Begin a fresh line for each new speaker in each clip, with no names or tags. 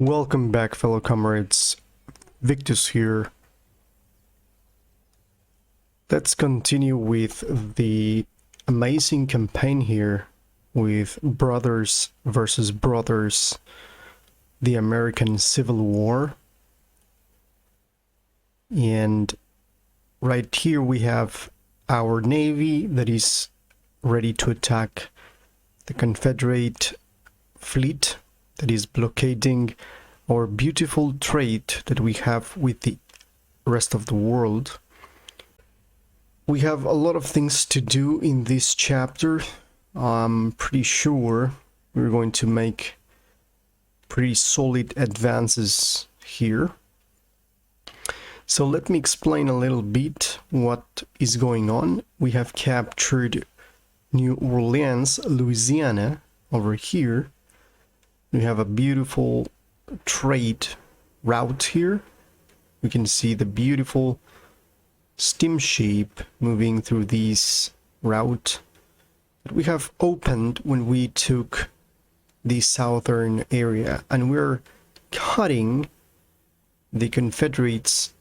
Welcome back, fellow comrades. Victus here. Let's continue with the amazing campaign here with Brothers versus Brothers, the American Civil War. And right here we have our navy that is ready to attack the Confederate fleet that is blockading our beautiful trade that we have with the rest of the world. We have a lot of things to do in this chapter. I'm pretty sure we're going to make pretty solid advances here. So let me explain a little bit what is going on. We have captured New Orleans, Louisiana, over here. We have a beautiful trade route here. We can see the beautiful steamship moving through this route that we have opened when we took the southern area, and we're cutting the Confederates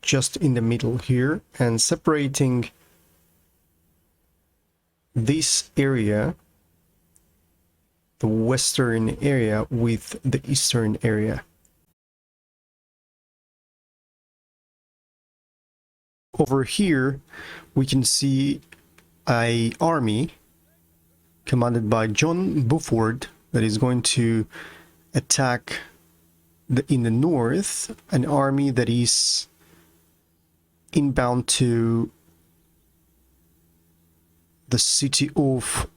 just in the middle here and separating this area, the western area, with the eastern area. Over here we can see an army commanded by John Buford that is going to attack in the north, an army that is inbound to the city of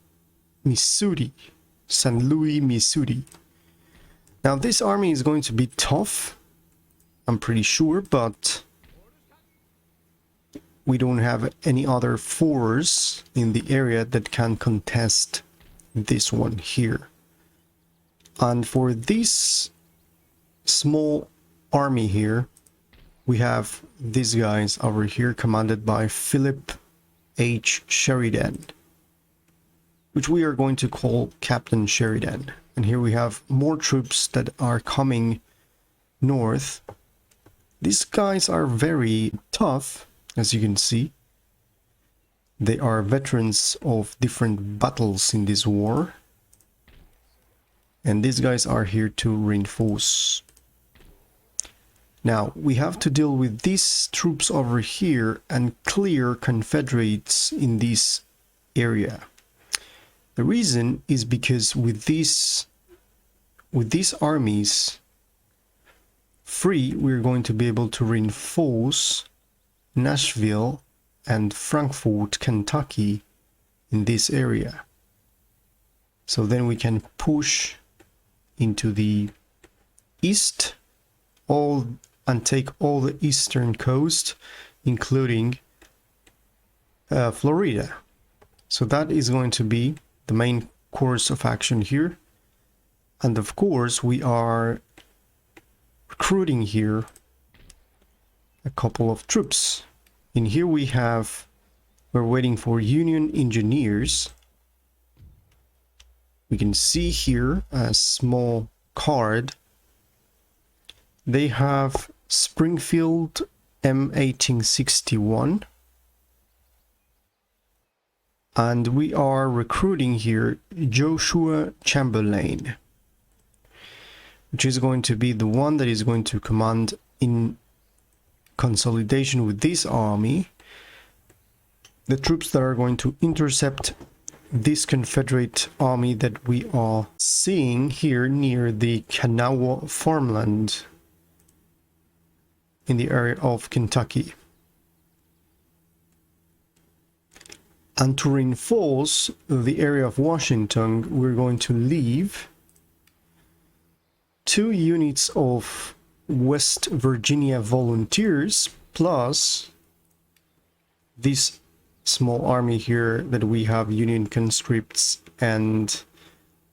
Missouri, St. Louis, Missouri. Now this army is going to be tough, I'm pretty sure, but we don't have any other force in the area that can contest this one here. And for this small army here, we have these guys over here commanded by Philip H. Sheridan, which we are going to call Captain Sheridan. And here we have more troops that are coming north. These guys are very tough, as you can see. They are veterans of different battles in this war. And these guys are here to reinforce. Now, we have to deal with these troops over here and clear Confederates in this area. The reason is because with these armies free, we're going to be able to reinforce Nashville and Frankfort, Kentucky in this area. So then we can push into the east and take all the eastern coast, including Florida. So that is going to be the main course of action here. And of course we are recruiting here a couple of troops. In here we're waiting for Union engineers. We can see here a small card. They have Springfield M1861. And we are recruiting here Joshua Chamberlain, which is going to be the one that is going to command in consolidation with this army the troops that are going to intercept this Confederate army that we are seeing here near the Kanawha farmland in the area of Kentucky. And to reinforce the area of Washington, we're going to leave 2 units of West Virginia volunteers plus this small army here that we have Union conscripts and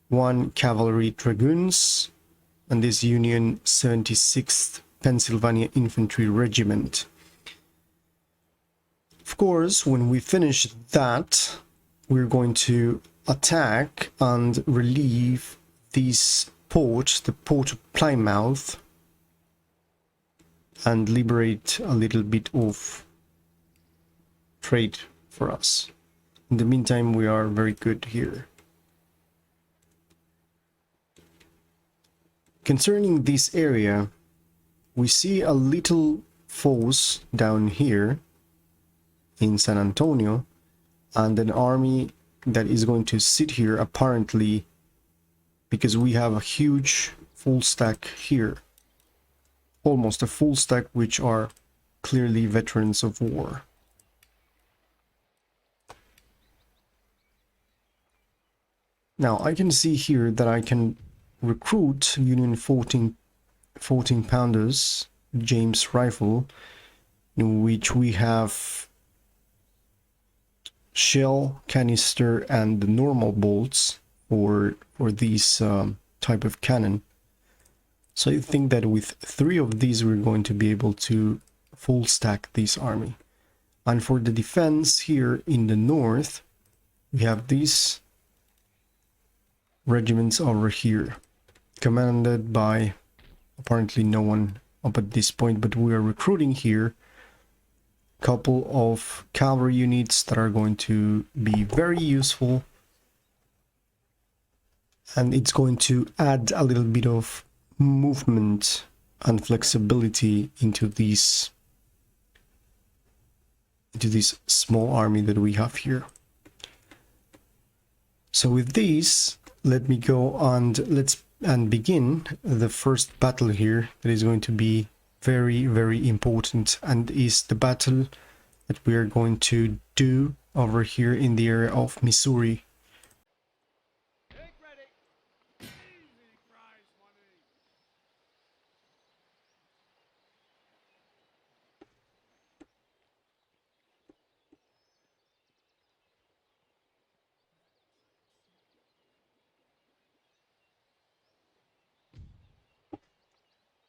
1 cavalry dragoons and this Union 76th Pennsylvania Infantry Regiment. Of course, when we finish that, we're going to attack and relieve these the port of Plymouth, and liberate a little bit of trade for us. In the meantime, we are very good here. Concerning this area, we see a little force down here in San Antonio, and an army that is going to sit here apparently because we have a huge full stack here. Almost a full stack, which are clearly veterans of war. Now I can see here that I can recruit Union 14 pounders James rifle, in which we have shell, canister, and the normal bolts for these type of cannon. So I think that with 3 of these we're going to be able to full stack this army. And for the defense here in the north, we have these regiments over here, commanded by apparently no one up at this point, but we are recruiting here a couple of cavalry units that are going to be very useful, and it's going to add a little bit of movement and flexibility into this small army that we have here. So with this, let me go and begin the first battle here that is going to be very, very important, and is the battle that we are going to do over here in the area of Missouri.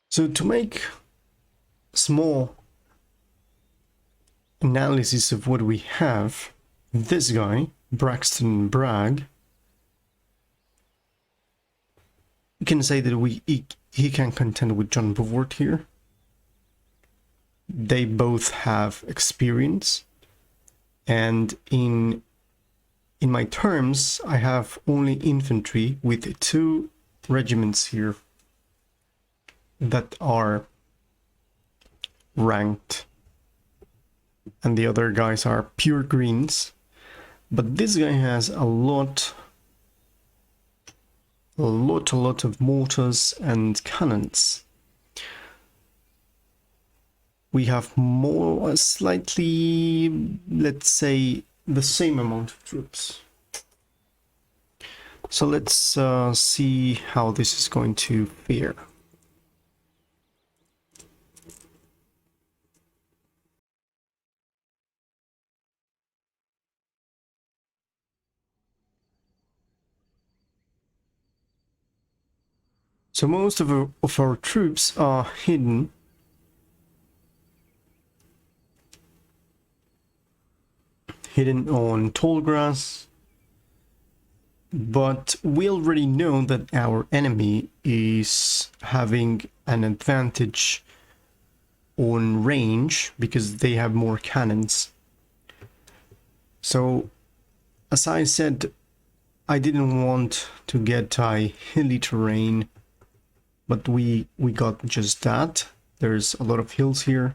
So to make small analysis of what we have, this guy, Braxton Bragg, you can say that he can contend with John Beaufort here. They both have experience, and in my terms, I have only infantry with 2 regiments here that are ranked, and the other guys are pure greens. But this guy has a lot of mortars and cannons. We have more, slightly, let's say, the same amount of troops. So let's see how this is going to fare. So most of our troops are hidden on tall grass, but we already know that our enemy is having an advantage on range because they have more cannons. So as I said, I didn't want to get a hilly terrain, but we got just that. There's a lot of hills here,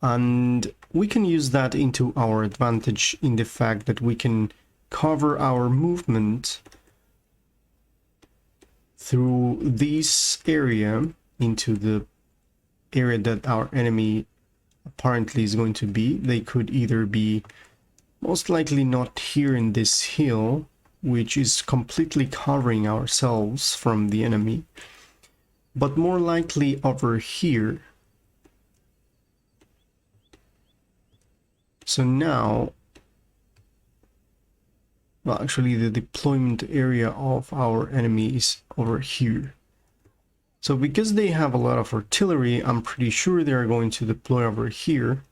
and we can use that into our advantage in the fact that we can cover our movement through this area into the area that our enemy apparently is going to be. They could either be, most likely not here in this hill, which is completely covering ourselves from the enemy, but more likely over here. So now, well, actually the deployment area of our enemy is over here. So because they have a lot of artillery, I'm pretty sure they are going to deploy over here.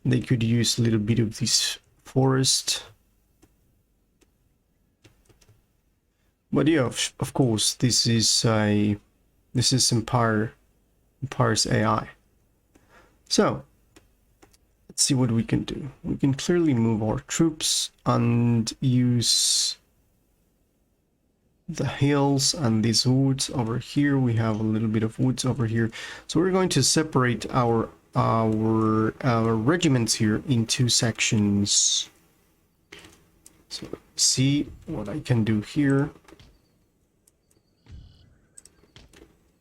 They could use a little bit of this forest. But yeah, of course, this is Empire's AI. So let's see what we can do. We can clearly move our troops and use the hills and these woods over here. We have a little bit of woods over here, so we're going to separate our regiments here into sections. So let's see what I can do here.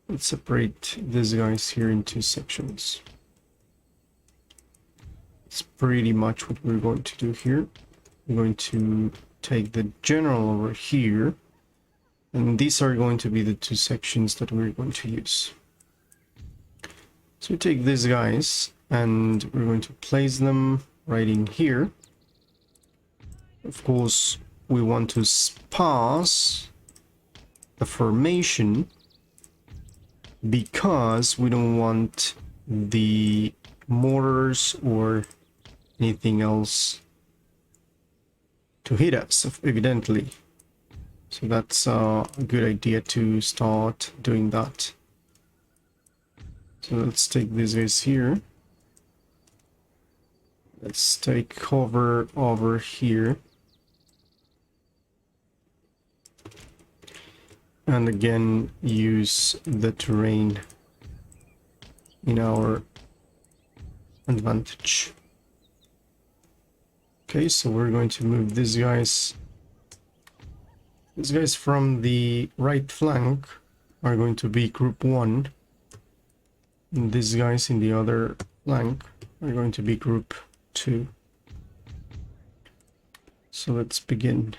Let's separate these guys here into sections. It's pretty much what we're going to do here. We're going to take the general over here, and these are going to be the two sections that we're going to use. So we take these guys and we're going to place them right in here. Of course, we want to sparse the formation because we don't want the mortars or anything else to hit us, evidently. So that's a good idea to start doing that. So let's take these guys here. Let's take cover over here. And again, use the terrain in our advantage. Okay, so we're going to move these guys. These guys from the right flank are going to be group 1. And these guys in the other flank are going to be group 2. So let's begin.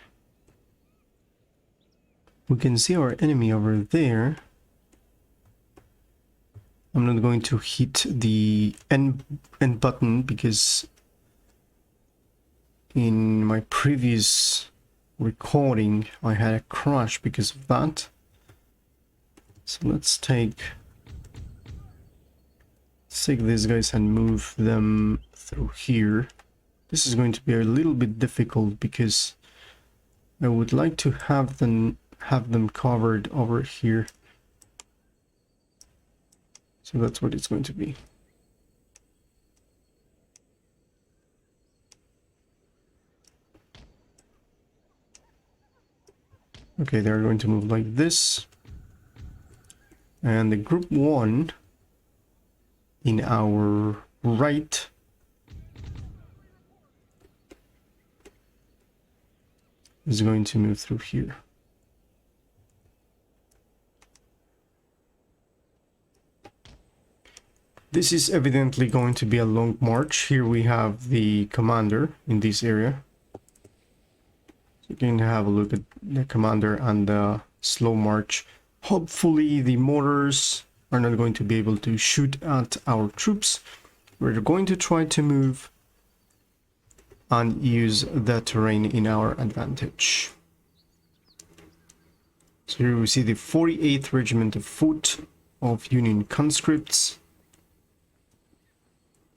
We can see our enemy over there. I'm not going to hit the end button because in my previous recording I had a crash because of that. So let's take these guys and move them through here. This is going to be a little bit difficult because I would like to have them covered over here. So that's what it's going to be. Okay, they're going to move like this. And the group 1 in our right is going to move through here. This is evidently going to be a long march. Here we have the commander in this area. You can have a look at the commander and the slow march. Hopefully the mortars are not going to be able to shoot at our troops. We're going to try to move and use the terrain in our advantage. So here we see the 48th Regiment of Foot of Union conscripts.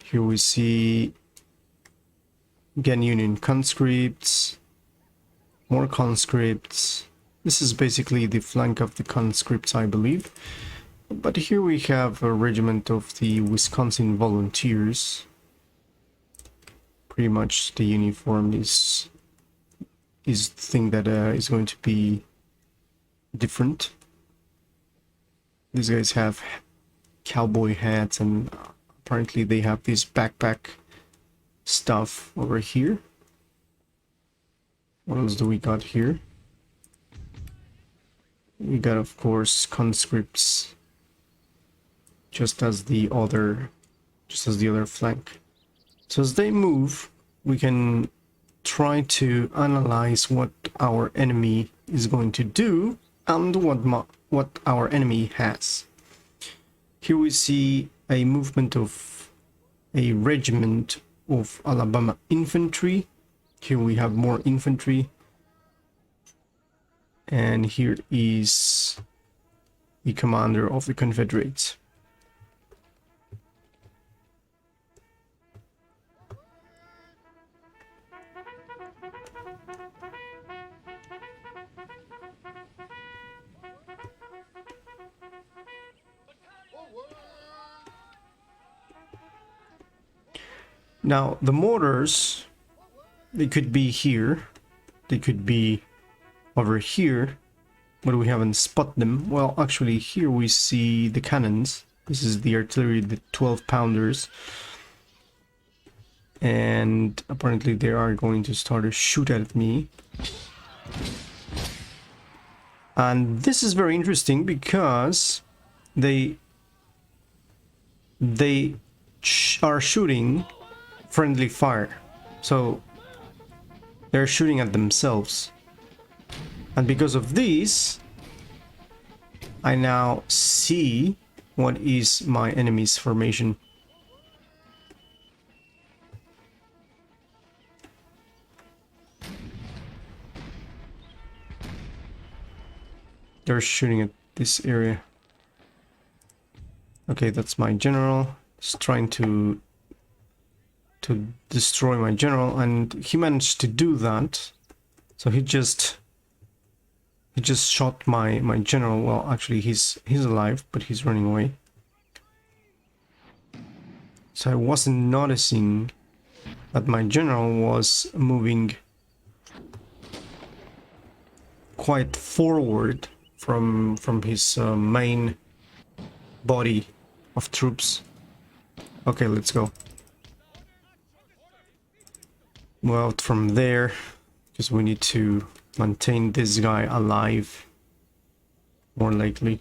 Here we see again Union conscripts, more conscripts. This is basically the flank of the conscripts, I believe. But here we have a regiment of the Wisconsin Volunteers. Pretty much the uniform is the thing that is going to be different. These guys have cowboy hats and apparently they have this backpack stuff over here. What else do we got here? We got, of course, conscripts, just as the other flank. So as they move, we can try to analyze what our enemy is going to do and what our enemy has. Here we see a movement of a regiment of Alabama infantry. Here we have more infantry. And here is the commander of the Confederates. Now, the mortars, they could be here. They could be over here, but we haven't spotted them. Well, actually, here we see the cannons. This is the artillery, the 12-pounders. And apparently they are going to start to shoot at me. And this is very interesting because they are shooting friendly fire. So they're shooting at themselves. And because of this, I now see what is my enemy's formation. They're shooting at this area. Okay, that's my general. He's trying to destroy my general, and he managed to do that. So he just shot my general. Well, actually he's alive, but he's running away. So I wasn't noticing that my general was moving quite forward from his main body of troops. Okay, let's go. Move out from there, because we need to maintain this guy alive, more likely.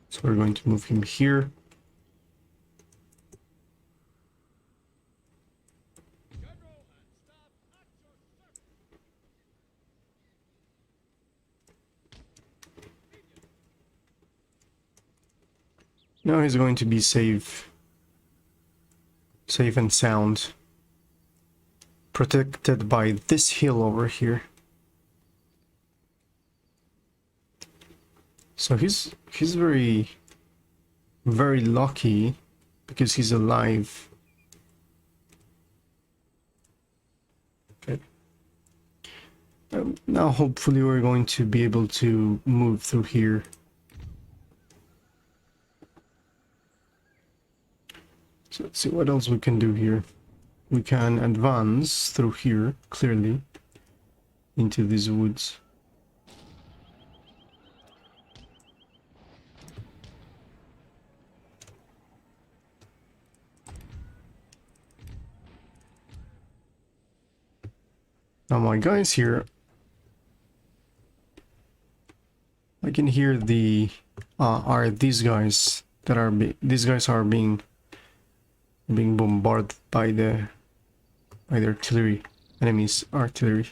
So we're going to move him here. Now he's going to be safe and sound, protected by this hill over here. So he's very lucky because he's alive. Okay. Now hopefully we're going to be able to move through here. So let's see what else we can do here. We can advance through here, clearly, into these woods. Now my guys here, I can hear the are these guys that are being bombarded by the artillery, enemy's artillery.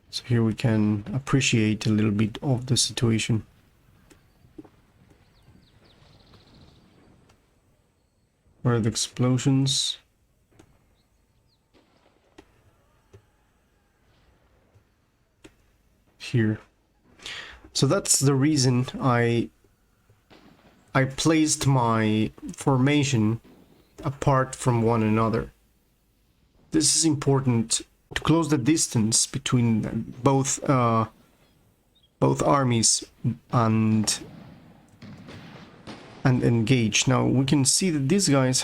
So here we can appreciate a little bit of the situation. Where are the explosions? Here. So that's the reason I placed my formation apart from one another. This is important to close the distance between both armies and engage. Now we can see that these guys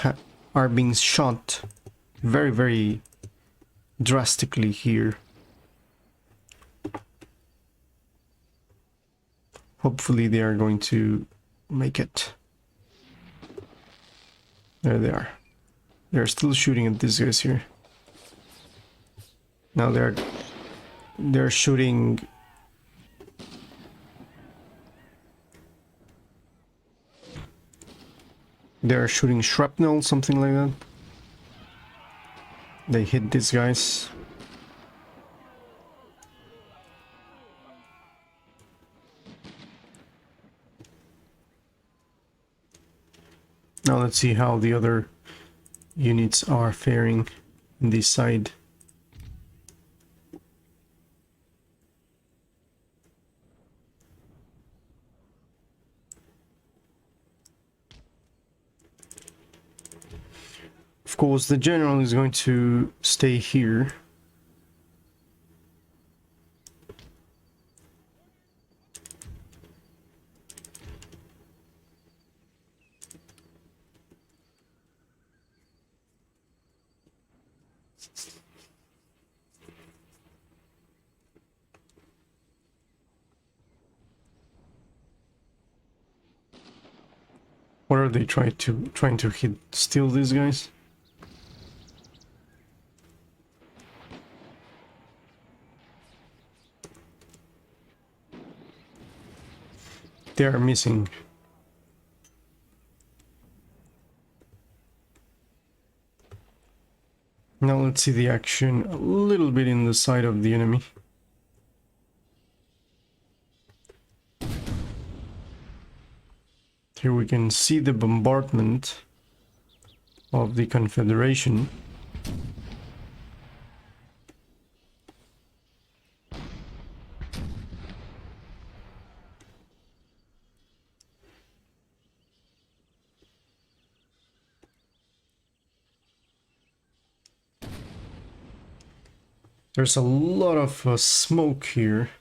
are being shot very drastically here. Hopefully they are going to make it. There they are. They're still shooting at these guys here. Now they're shooting. They're shooting shrapnel, something like that. They hit these guys. Now let's see how the other units are faring on this side. Of course, the general is going to stay here. What are they trying to hit? Steal these guys? They are missing. Now let's see the action a little bit in the side of the enemy. Here we can see the bombardment of the Confederation. There's a lot of smoke here.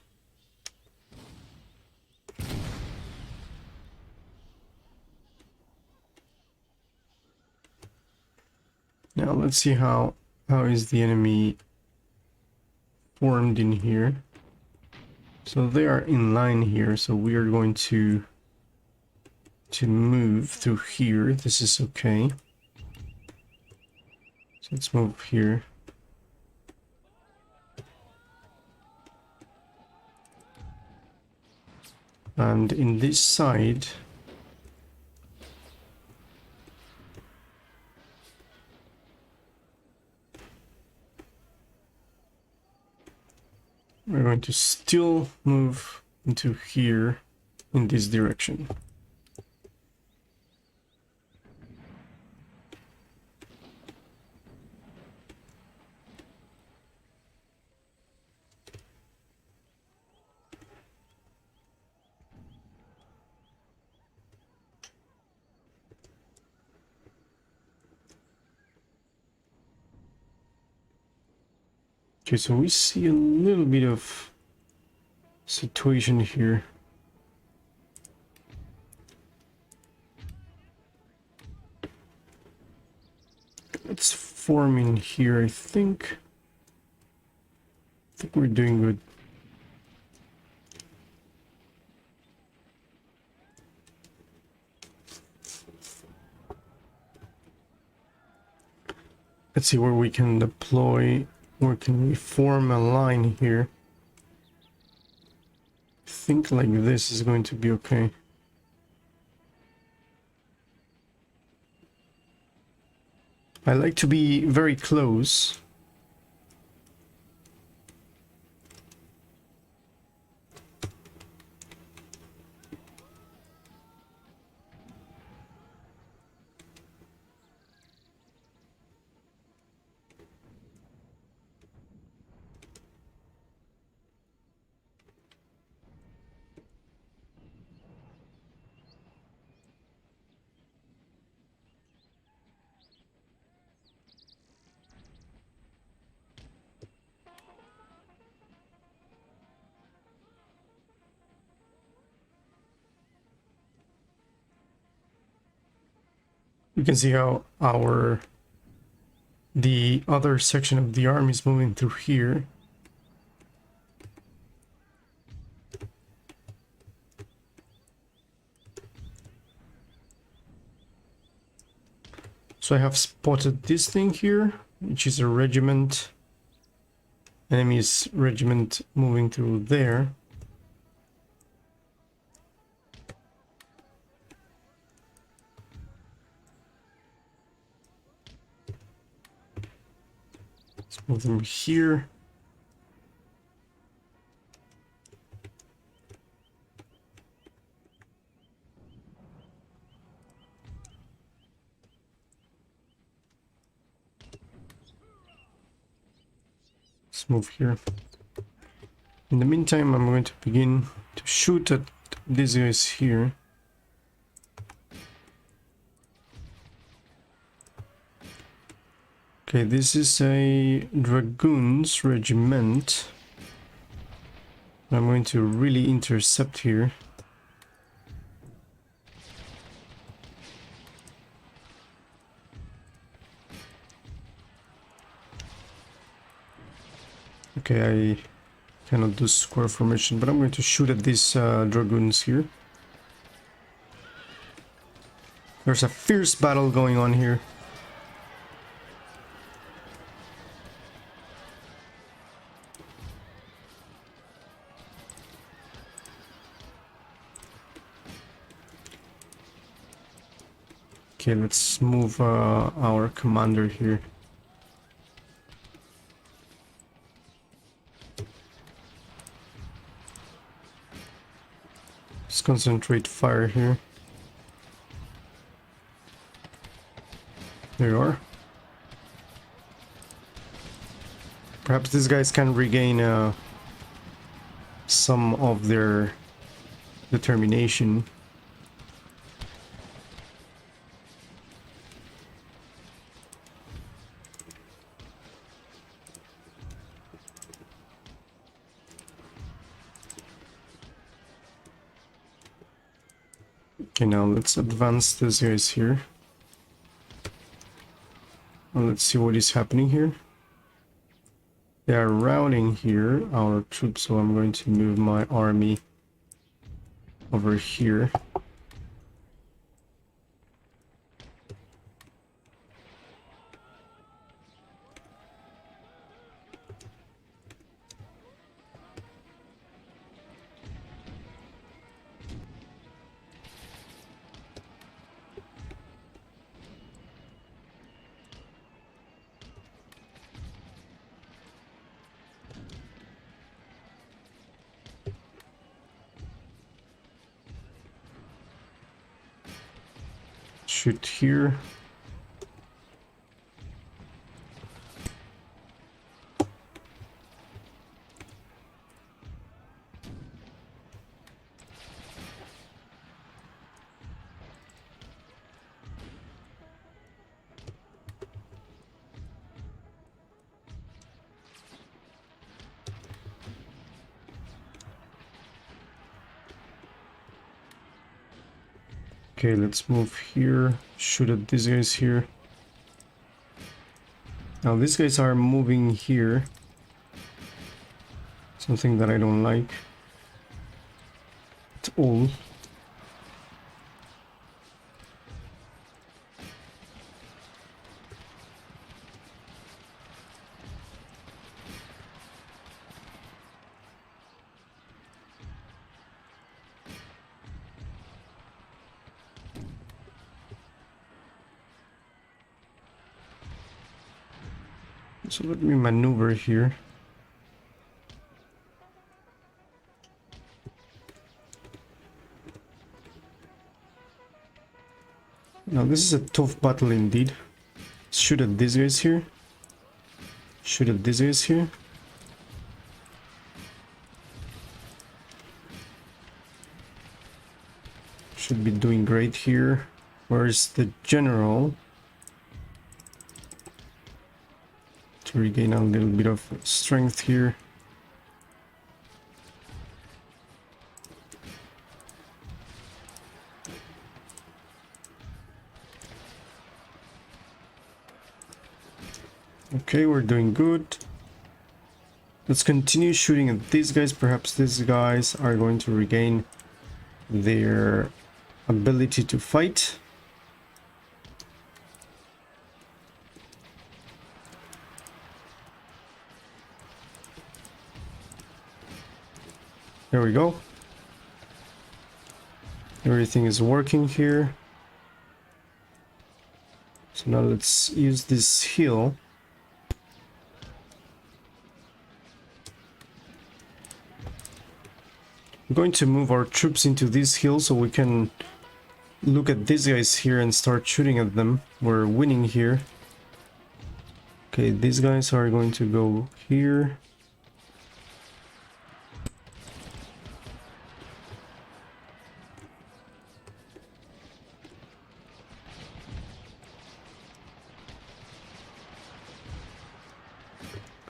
Now let's see how is the enemy formed in here. So they are in line here, so we are going to move through here. This is okay. So let's move here. And in this side, we're going to still move into here in this direction. Okay, so we see a little bit of situation here. Let's form in here, I think. I think we're doing good. Let's see where we can deploy. Where can we form a line here? I think like this is going to be okay. I like to be very close. You can see how the other section of the army is moving through here. So I have spotted this thing here, which is a regiment. Enemy's regiment moving through there. Let's move them here. Let's move here. In the meantime, I'm going to begin to shoot at these guys here. Okay, this is a dragoons regiment. I'm going to really intercept here. Okay, I cannot do square formation, but I'm going to shoot at these dragoons here. There's a fierce battle going on here. Okay, let's move our commander here. Let's concentrate fire here. There you are. Perhaps these guys can regain some of their determination. Okay, now let's advance these guys here. And let's see what is happening here. They are routing here, our troops, so I'm going to move my army over here. Shoot here. Okay, let's move here. Shoot at these guys here. Now these guys are moving here. Something that I don't like at all. So let me maneuver here. Now this is a tough battle indeed. Shoot at these guys here. Shoot at these guys here. Should be doing great here. Where's the general? To regain a little bit of strength here. Okay, we're doing good. Let's continue shooting at these guys. Perhaps these guys are going to regain their ability to fight. There we go. Everything is working here. So now let's use this hill. I'm going to move our troops into this hill so we can look at these guys here and start shooting at them. We're winning here. Okay, these guys are going to go here.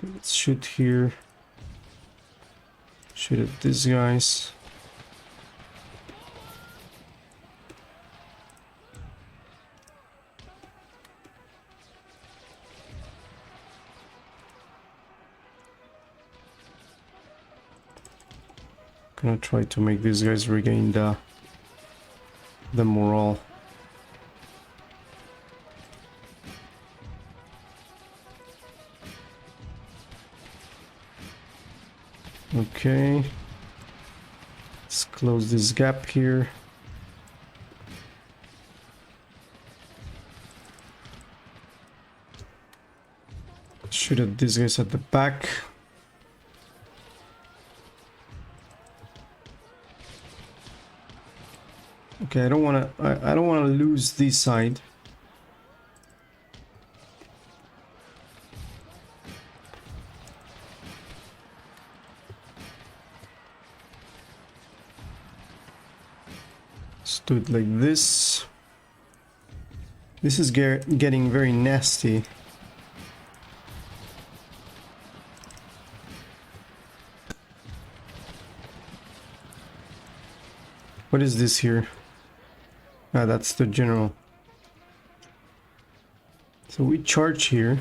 Let's shoot here. Shoot at these guys. Gonna try to make these guys regain the morale. Okay, let's close this gap here. Shoot at these guys at the back. Okay, I don't want to lose this side. Do it like this. This is getting very nasty. What is this here? Ah, that's the general. So we charge here.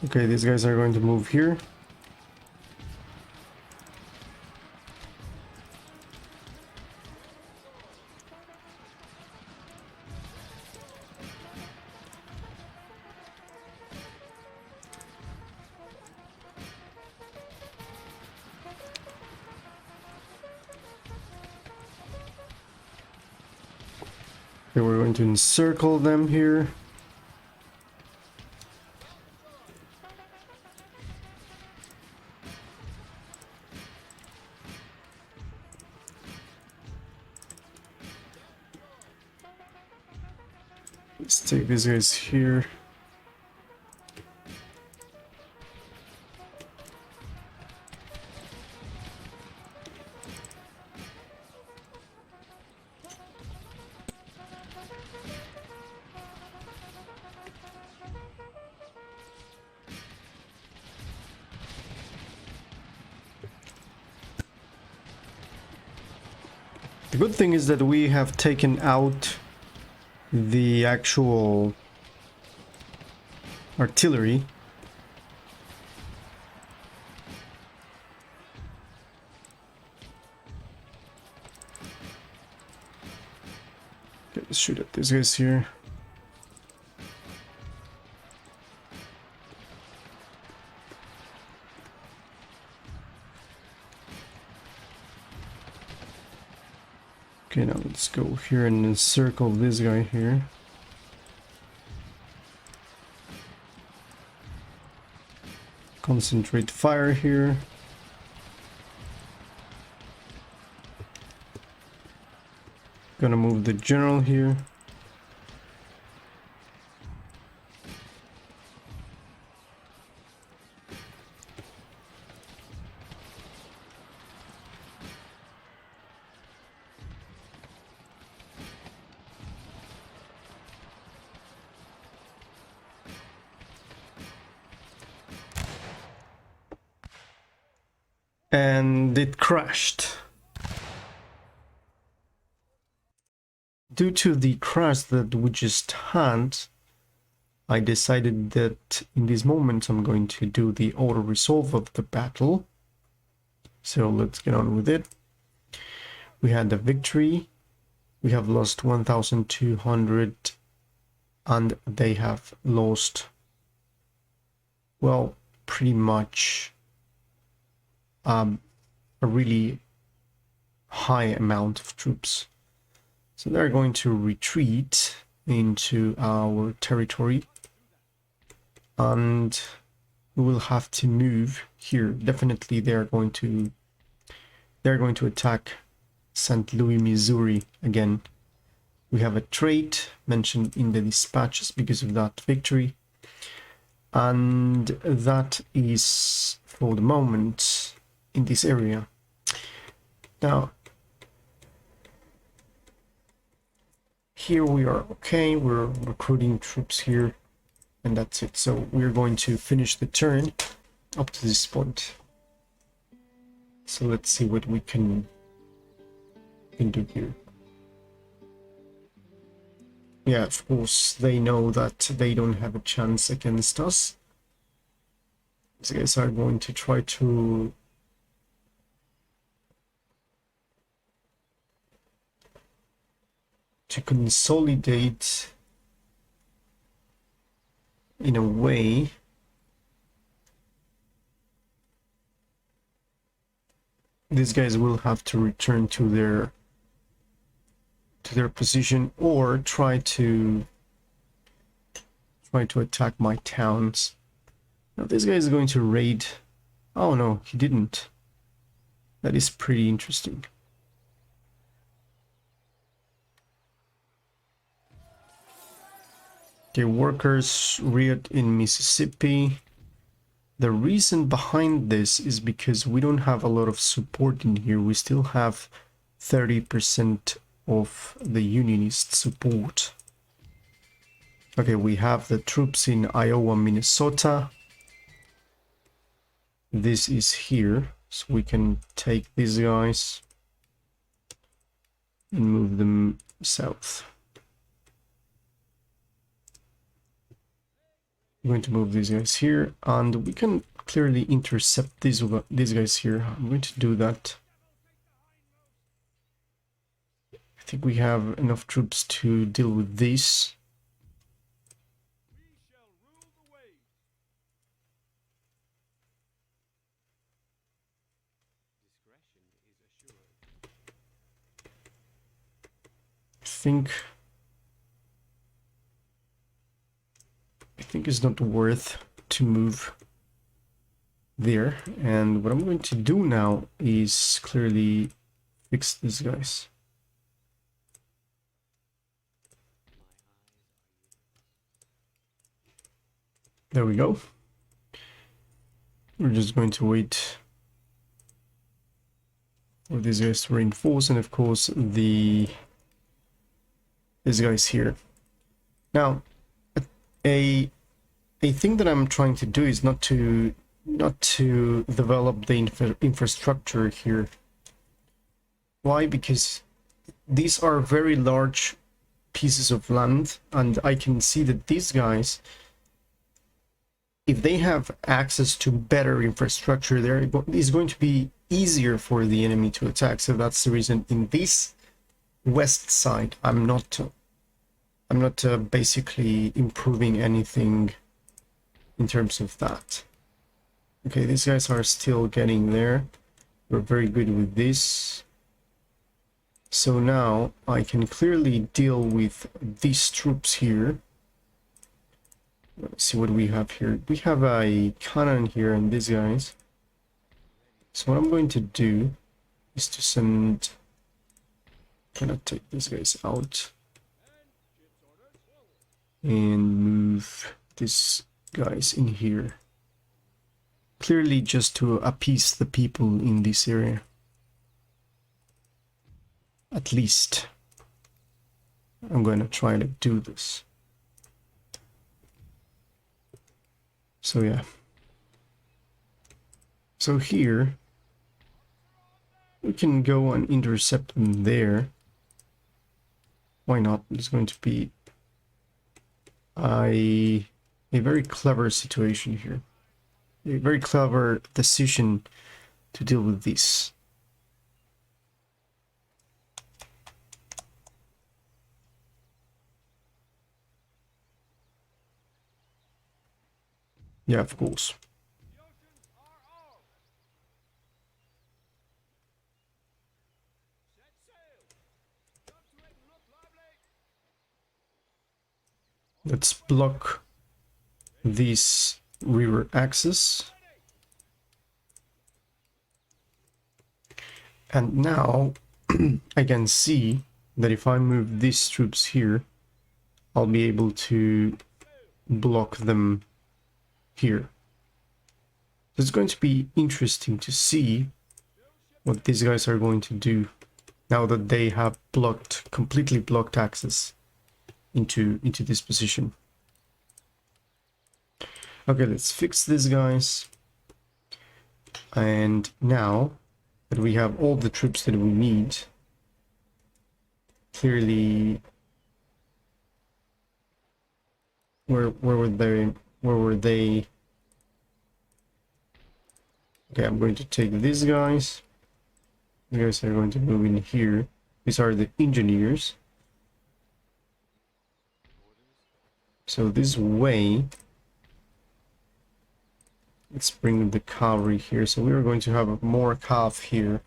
Okay, these guys are going to move here. Okay, we're going to encircle them here. Let's take these guys here. The good thing is that we have taken out the actual artillery. Okay, let's shoot at these guys here. Okay, now let's go here and encircle this guy here. Concentrate fire here. Gonna move the general here. And it crashed. Due to the crash that we just had, I decided that in this moment I'm going to do the auto resolve of the battle. So let's get on with it. We had the victory. We have lost 1,200 and they have lost, well, pretty much a really high amount of troops. So they're going to retreat into our territory and we will have to move here. Definitely they're going to attack St. Louis, Missouri again. We have a trait mentioned in the dispatches because of that victory, and that is for the moment in this area. Now here we are okay, we're recruiting troops here, and that's it. So we're going to finish the turn up to this point. So let's see what we can do here. Yeah, of course, they know that they don't have a chance against us. These guys are going to try to consolidate in a way. These guys will have to return to their position or try to attack my towns. Now this guy is going to raid. Oh no, he didn't. That is pretty interesting. Okay, workers riot in Mississippi. The reason behind this is because we don't have a lot of support in here. We still have 30% of the Unionist support. Okay, we have the troops in Iowa, Minnesota. This is here, so we can take these guys and move them south. I'm going to move these guys here, and we can clearly intercept these guys here. I'm going to do that. I think we have enough troops to deal with this. I think it's not worth to move there. And what I'm going to do now is clearly fix these guys. There we go. We're just going to wait for these guys to reinforce, and of course these guys here. Now, a thing that I'm trying to do is not to develop the infrastructure here. Why? Because these are very large pieces of land, and I can see that these guys, if they have access to better infrastructure, it's going to be easier for the enemy to attack. So that's the reason in this west side I'm not basically improving anything in terms of that. Okay, these guys are still getting there. We're very good with this. So now I can clearly deal with these troops here. Let's see what we have here. We have a cannon here and these guys. So what I'm going to do is to send... I'm gonna take these guys out and move these guys in here. Clearly just to appease the people in this area. At least I'm going to try to do this. So yeah. So here we can go and intercept them there. Why not? It's going to be a very clever situation here. A very clever decision to deal with this. Yeah, of course. Let's block this river access. And now I can see that if I move these troops here, I'll be able to block them here. It's going to be interesting to see what these guys are going to do now that they have completely blocked access into this position. Okay, let's fix these guys. And now But we have all the troops that we need. Clearly, where were they? Where were they? Okay, I'm going to take these guys. You guys are going to move in here. These are the engineers. So this way, let's bring the cavalry here. So we are going to have more cav here.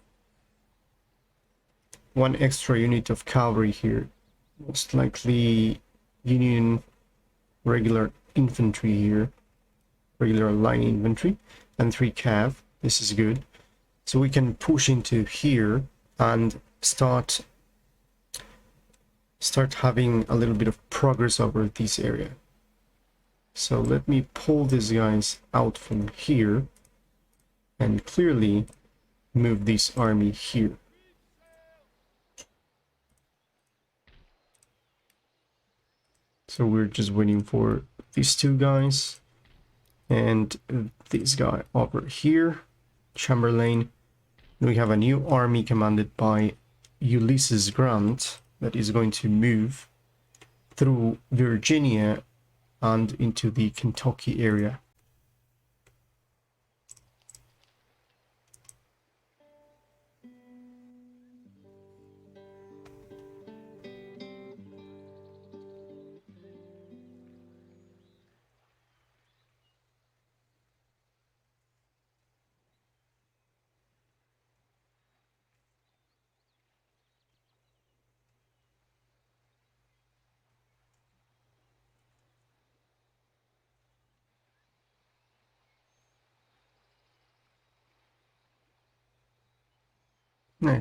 One extra unit of cavalry here. Most likely Union regular infantry here. Regular line infantry. And 3 cav. This is good. So we can push into here and start having a little bit of progress over this area. So let me pull these guys out from here and clearly move this army here. So we're just waiting for these 2 guys and this guy over here, Chamberlain. We have a new army commanded by Ulysses Grant that is going to move through Virginia and into the Kentucky area.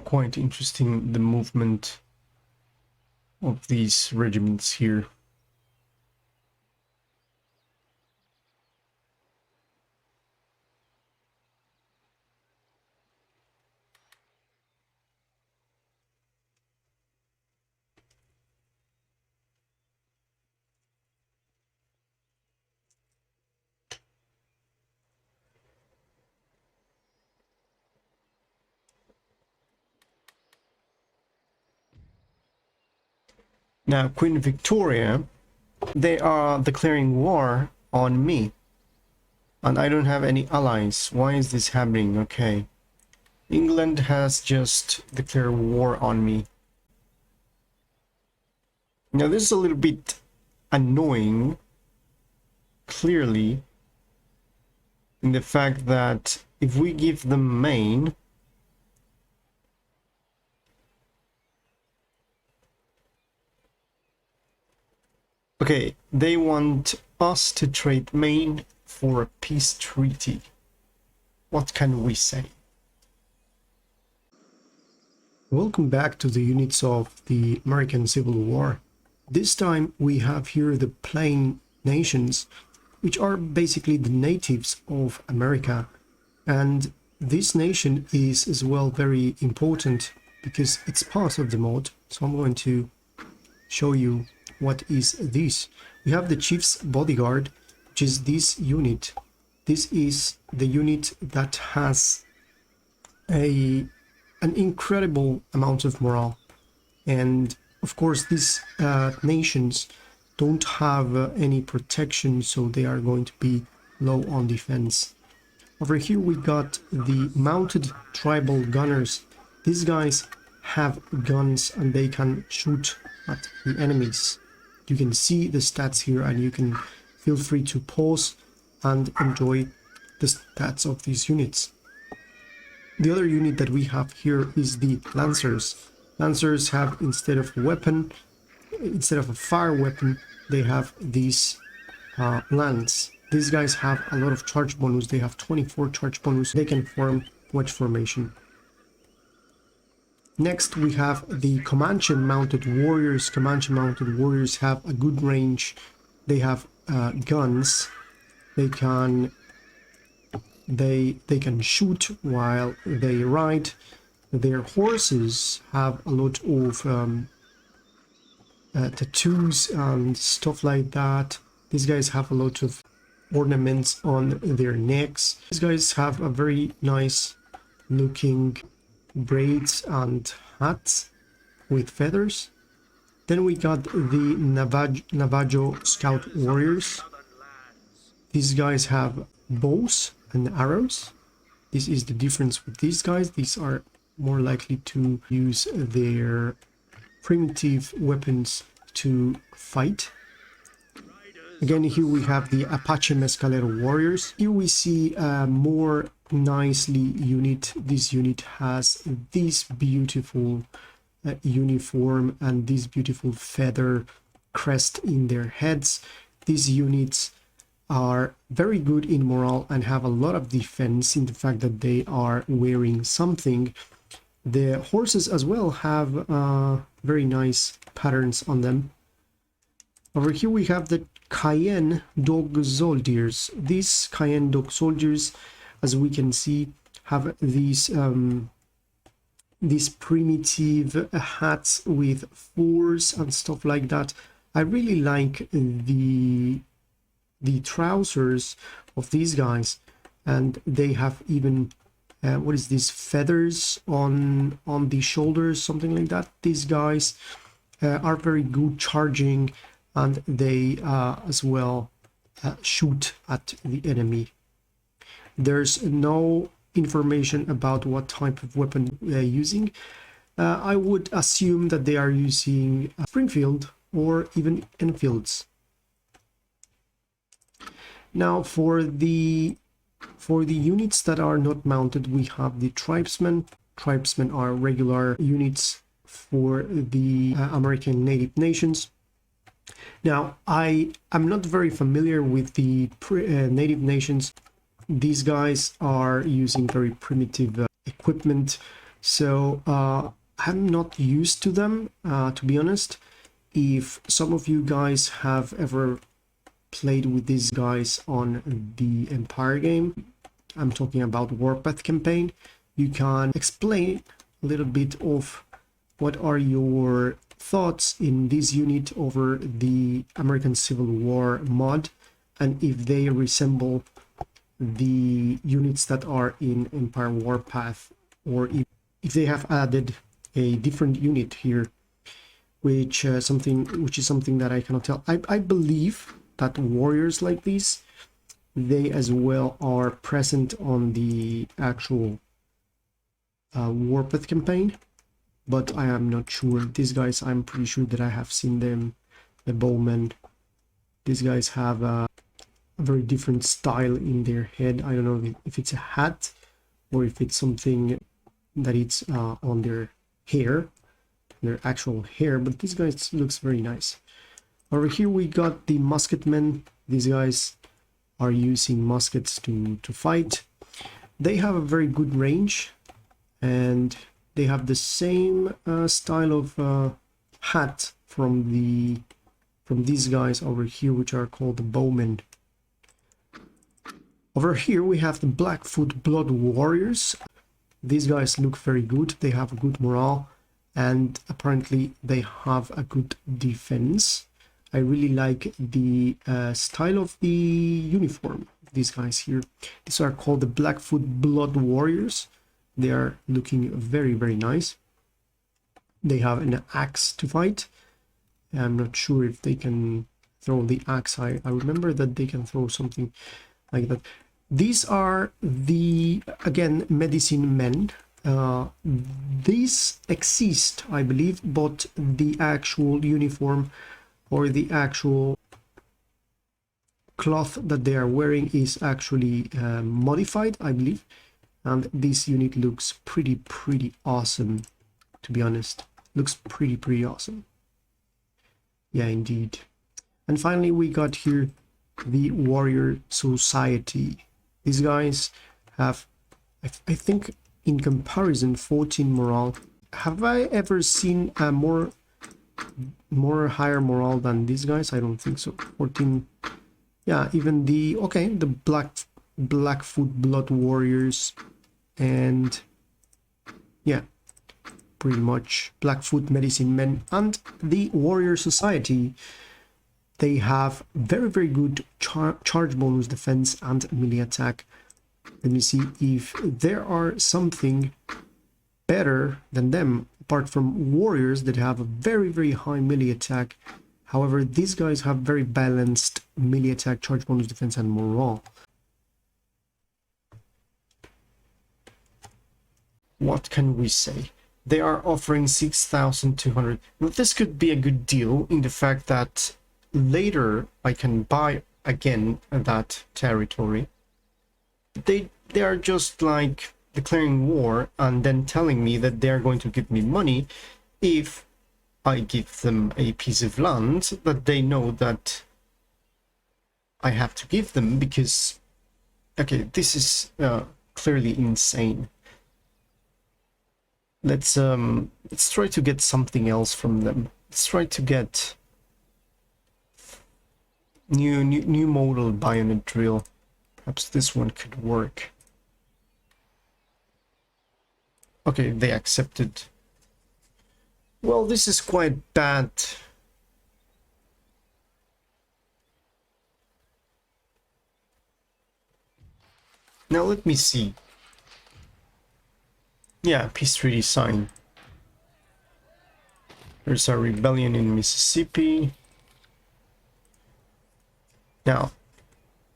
Quite interesting, the movement of these regiments here. Now, Queen Victoria, they are declaring war on me. And I don't have any allies. Why is this happening? Okay. England has just declared war on me. Now, this is a little bit annoying, clearly, in the fact that if we give them Maine, okay, they want us to trade Maine for a peace treaty. What can we say? Welcome back to the units of the American Civil War. This time we have here the Plain Nations, which are basically the natives of America. And this nation is as well very important because it's part of the mod. So I'm going to show you what is this. We have the Chief's Bodyguard, which is this unit. This is the unit that has an incredible amount of morale. And of course these nations don't have any protection, so they are going to be low on defense. Over here we got the mounted tribal gunners. These guys have guns and they can shoot at the enemies. You can see the stats here and you can feel free to pause and enjoy the stats of these units. The other unit that we have here is the Lancers. Lancers have, instead of a fire weapon, they have these lance. These guys have a lot of charge bonus. They have 24 charge bonus. They can form wedge formation. Next, we have the Comanche mounted warriors. Comanche mounted warriors have a good range. They have guns. They can shoot while they ride. Their horses have a lot of tattoos and stuff like that. These guys have a lot of ornaments on their necks. These guys have a very nice looking braids and hats with feathers. Then we got the Navajo Scout Warriors. These guys have bows and arrows. This is the difference with these guys. These are more likely to use their primitive weapons to fight. Again, here we have the Apache Mescalero Warriors. Here we see a more nicely unit. This unit has this beautiful uniform and this beautiful feather crest in their heads. These units are very good in morale and have a lot of defense in the fact that they are wearing something. The horses as well have very nice patterns on them. Over here we have the Cayenne Dog Soldiers. These Cayenne Dog Soldiers, as we can see, have these primitive hats with fours and stuff like that. I really like the trousers of these guys, and they have even what is this, feathers on the shoulders, something like that. These guys are very good charging, and they as well shoot at the enemy. There's no information about what type of weapon they're using. I would assume that they are using Springfield or even Enfields. Now for the units that are not mounted, we have the tribesmen. Tribesmen are regular units for the American native nations. Now I am not very familiar with the native nations. These guys are using very primitive equipment, so I'm not used to them, to be honest. If some of you guys have ever played with these guys on the Empire game, I'm talking about Warpath campaign, you can explain a little bit of what are your thoughts in this unit over the American Civil War mod, and if they resemble the units that are in Empire Warpath, or if they have added a different unit here, which is something that I cannot tell. I believe that warriors like these, they as well are present on the actual Warpath campaign, but I am not sure. These guys, I'm pretty sure that I have seen them, the bowmen. These guys have a very different style in their head. I don't know if it's a hat or if it's something that it's on their hair, their actual hair, but this guy looks very nice. Over here we got the musketmen. These guys are using muskets to fight. They have a very good range, and they have the same style of hat from these guys over here, which are called the bowmen. Over here we have the Blackfoot Blood Warriors. These guys look very good. They have a good morale, and apparently they have a good defense. I really like the style of the uniform. These guys here, these are called the Blackfoot Blood Warriors. They are looking very, very nice. They have an axe to fight. I'm not sure if they can throw the axe. I remember that they can throw something like that. These are the, again, medicine men. These exist, I believe, but the actual uniform or the actual cloth that they are wearing is actually modified, I believe. And this unit looks pretty awesome, to be honest. Looks pretty awesome. Yeah, indeed. And finally, we got here the Warrior Society. These guys have, I think, in comparison, 14 morale. Have I ever seen a more higher morale than these guys? I don't think so. 14. Yeah, even the Blackfoot Blood Warriors, and yeah, pretty much Blackfoot Medicine Men and the Warrior Society. They have very good charge bonus, defense, and melee attack. Let me see if there are something better than them, apart from warriors that have a very, very high melee attack. However, these guys have very balanced melee attack, charge bonus, defense, and morale. What can we say? They are offering 6,200. Now, this could be a good deal in the fact that later I can buy again that territory. They are just like declaring war and then telling me that they're going to give me money if I give them a piece of land that they know that I have to give them, because okay, this is clearly insane. Let's try to get something else from them. Let's try to get new model bayonet drill. Perhaps this one could work. Okay, they accepted. Well, this is quite bad. Now let me see. Yeah, peace treaty signed. There's a rebellion in Mississippi. Now,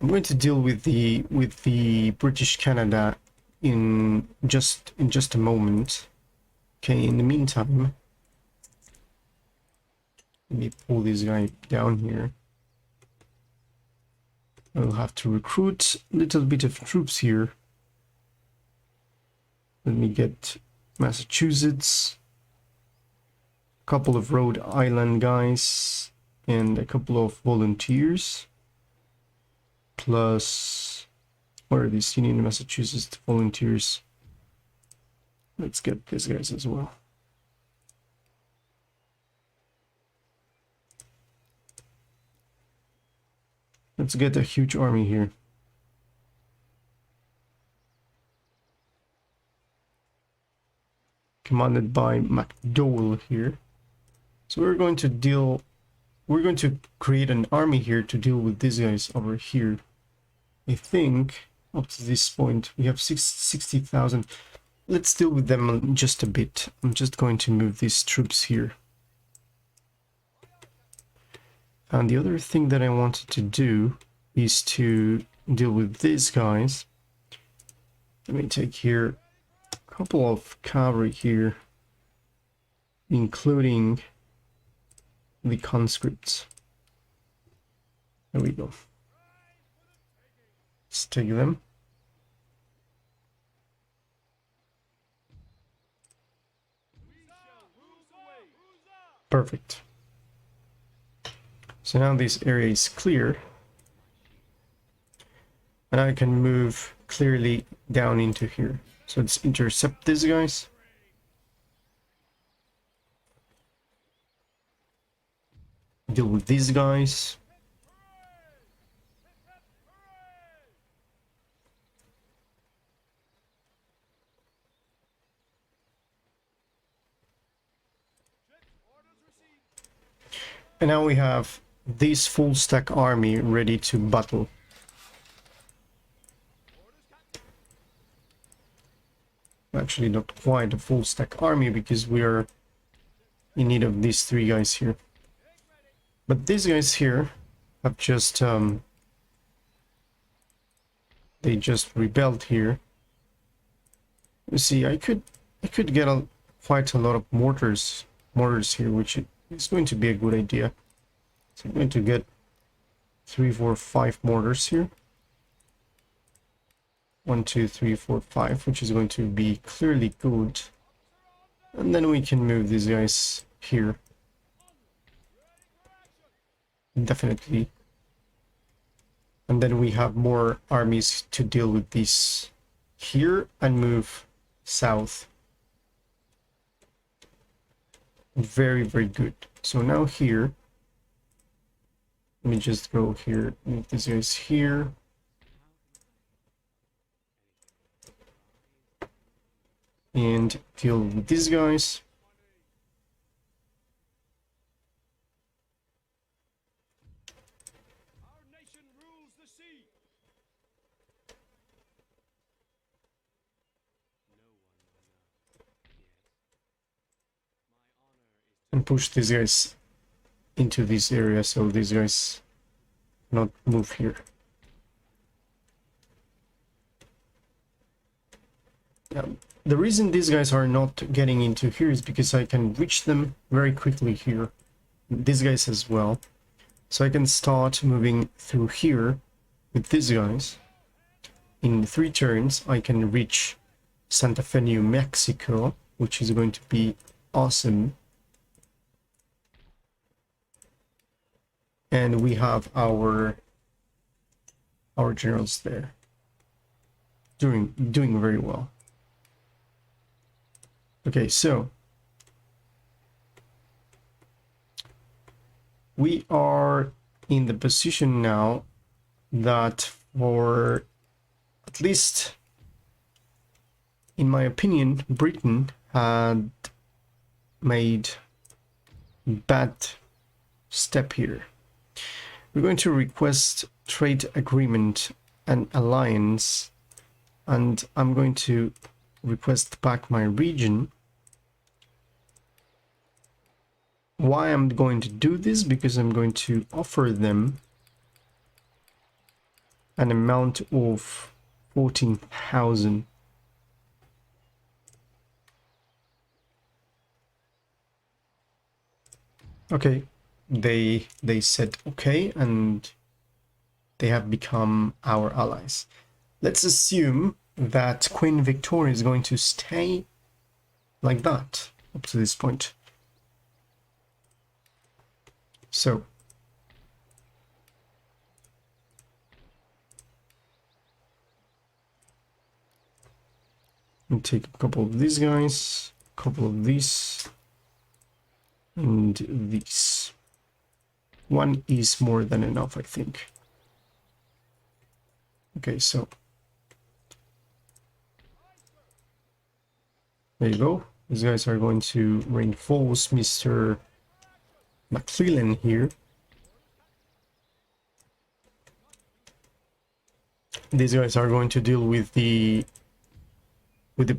I'm going to deal with the British Canada in just a moment. Okay, in the meantime, let me pull this guy down here. I'll have to recruit a little bit of troops here. Let me get Massachusetts, a couple of Rhode Island guys, and a couple of volunteers. Plus, what are these? Union and Massachusetts volunteers. Let's get these guys as well. Let's get a huge army here. Commanded by McDowell here. So we're going to create an army here to deal with these guys over here. I think up to this point we have 60,000. Let's deal with them just a bit. I'm just going to move these troops here. And the other thing that I wanted to do is to deal with these guys. Let me take here a couple of cavalry here, including the conscripts. There we go. Let's take them. Perfect. So now this area is clear, and I can move clearly down into here. So let's intercept these guys. Deal with these guys. And now we have this full stack army ready to battle. Actually, not quite a full stack army because we are in need of these three guys here. But these guys here have just they just rebelled here. You see, I could get quite a lot of mortars here, which is going to be a good idea. So I'm going to get 3, 4, 5 mortars here. 1, 2, 3, 4, 5, which is going to be clearly good. And then we can move these guys here. Definitely. And then we have more armies to deal with these here and move south. Very, very good. So now here, let me just go here, move these guys here. And deal with these guys. and push these guys into this area so these guys not move here. The reason these guys are not getting into here is because I can reach them very quickly here. These guys as well. So I can start moving through here with these guys. In 3 turns, I can reach Santa Fe, New Mexico, which is going to be awesome. And we have our generals there doing very well. Okay, so we are in the position now that, for at least in my opinion, Britain had made a bad step here. We're going to request trade agreement and alliance, and I'm going to request back my region. Why I'm going to do this? Because I'm going to offer them an amount of 14,000. Okay, they said okay, and they have become our allies. Let's assume that Queen Victoria is going to stay like that up to this point. So we'll take a couple of these guys, a couple of these, and these. One is more than enough, I think. Okay, so there you go. These guys are going to reinforce Mr. McClellan here. These guys are going to deal with the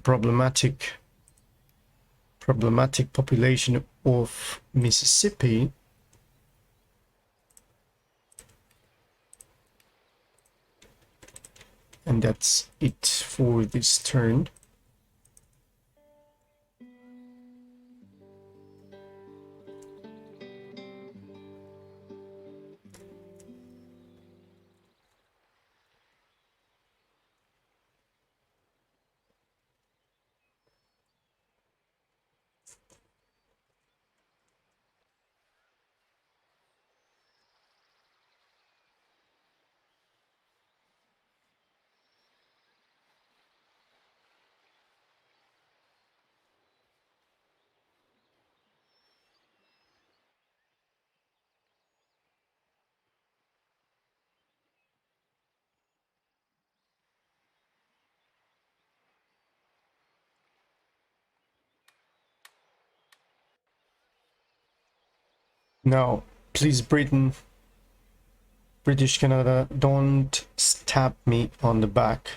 problematic population of Mississippi. And that's it for this turn. Now, please, Britain, British Canada, don't stab me on the back.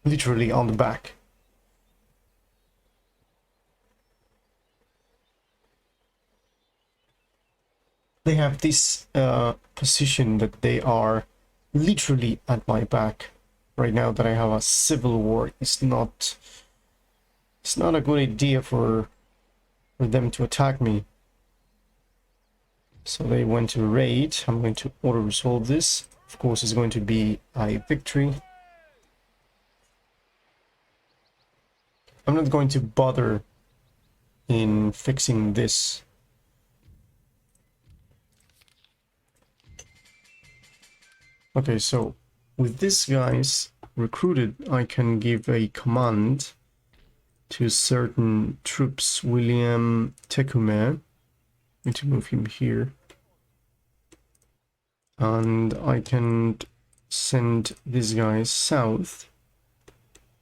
Literally on the back. They have this position that they are literally at my back right now, that I have a civil war. It's not a good idea for them to attack me. So they went to raid. I'm going to auto-resolve this. Of course, it's going to be a victory. I'm not going to bother in fixing this. Okay, so with these guys recruited, I can give a command to certain troops. William Tecumseh. Need to move him here, and I can send these guys south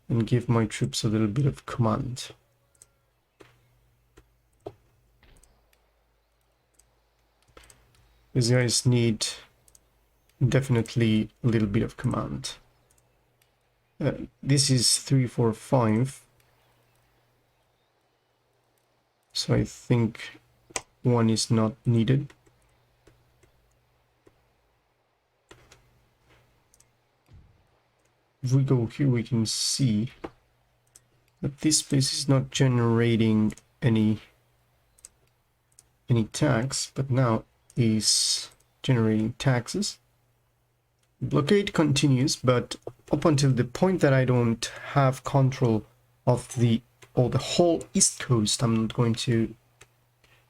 and give my troops a little bit of command. These guys need definitely a little bit of command. This is 3, 4, 5, so I think one is not needed. If we go here, we can see that this base is not generating any tax, but now is generating taxes. Blockade continues, but up until the point that I don't have control of the whole East Coast, I'm not going to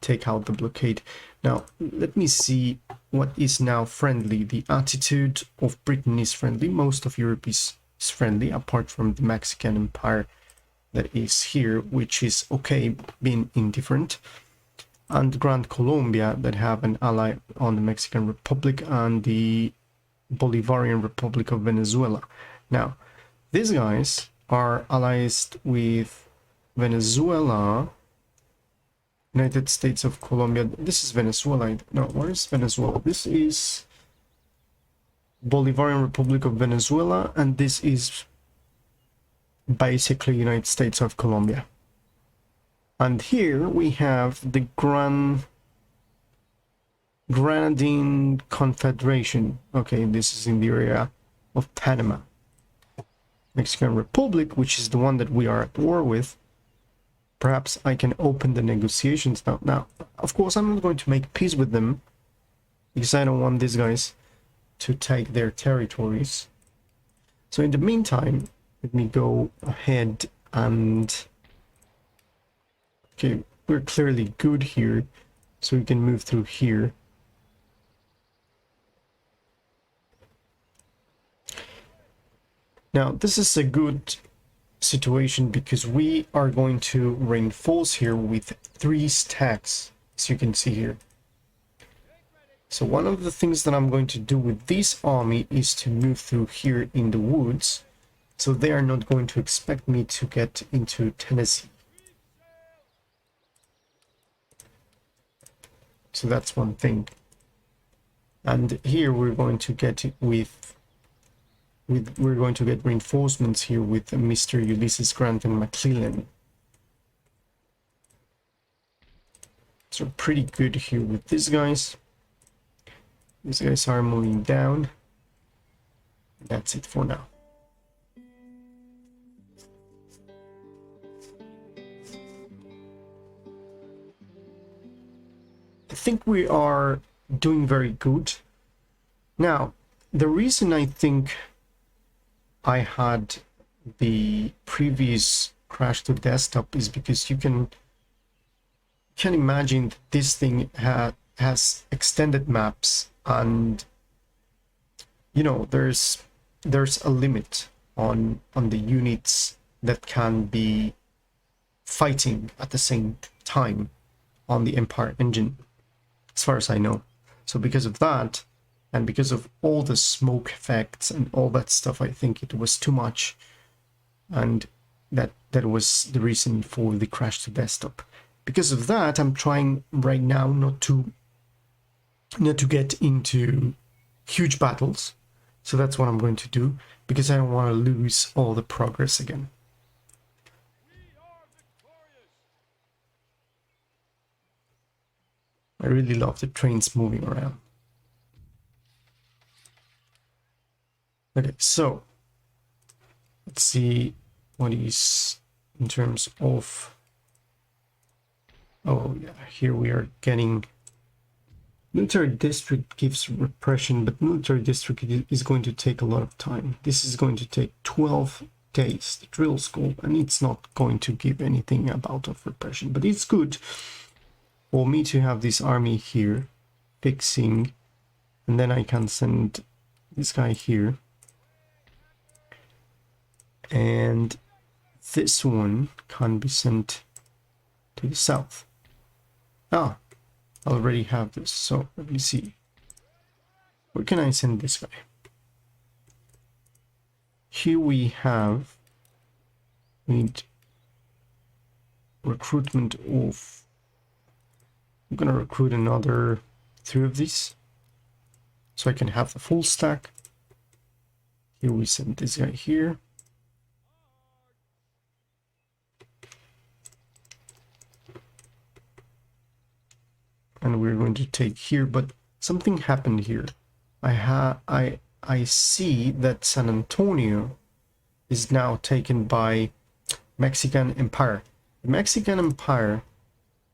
take out the blockade. Now, let me see what is now friendly. The attitude of Britain is friendly. Most of Europe is friendly, apart from the Mexican Empire that is here, which is okay, being indifferent. And Grand Colombia, that have an ally on the Mexican Republic and the Bolivarian Republic of Venezuela. Now, these guys are allies with Venezuela, United States of Colombia. This is Venezuela. No, where is Venezuela? This is Bolivarian Republic of Venezuela, and this is basically United States of Colombia. And here we have the Grenadine Confederation. Okay, this is in the area of Panama. Mexican Republic, which is the one that we are at war with. Perhaps I can open the negotiations now. Now, of course, I'm not going to make peace with them because I don't want these guys to take their territories. So in the meantime, let me go ahead and... Okay, we're clearly good here, so we can move through here. Now, this is a good situation because we are going to reinforce here with 3 stacks, as you can see here. So one of the things that I'm going to do with this army is to move through here in the woods, so they are not going to expect me to get into Tennessee. So that's one thing. And here we're going to get it we're going to get reinforcements here with Mr. Ulysses Grant and McClellan. So pretty good here with these guys. These guys are moving down. That's it for now. I think we are doing very good. Now, the reason I think I had the previous crash to desktop is because you can imagine that this thing has extended maps, and you know there's a limit on the units that can be fighting at the same time on the Empire engine, as far as I know. So because of that, and because of all the smoke effects and all that stuff, I think it was too much, and that was the reason for the crash to desktop. Because of that, I'm trying right now not to get into huge battles. So that's what I'm going to do, because I don't want to lose all the progress again. I really love the trains moving around. Okay, so let's see what is in terms of... Oh yeah, here we are getting... Military district gives repression, but military district is going to take a lot of time. This is going to take 12 days, the drill school, and it's not going to give anything about of repression. But it's good for me to have this army here fixing, and then I can send this guy here. And this one can be sent to the south. Ah, I already have this, so let me see. Where can I send this guy? Here we have... We need recruitment of... I'm gonna recruit another 3 of these, so I can have the full stack. Here we send this guy here. we're going to take here, but something happened here. I see that San Antonio is now taken by Mexican Empire. The Mexican Empire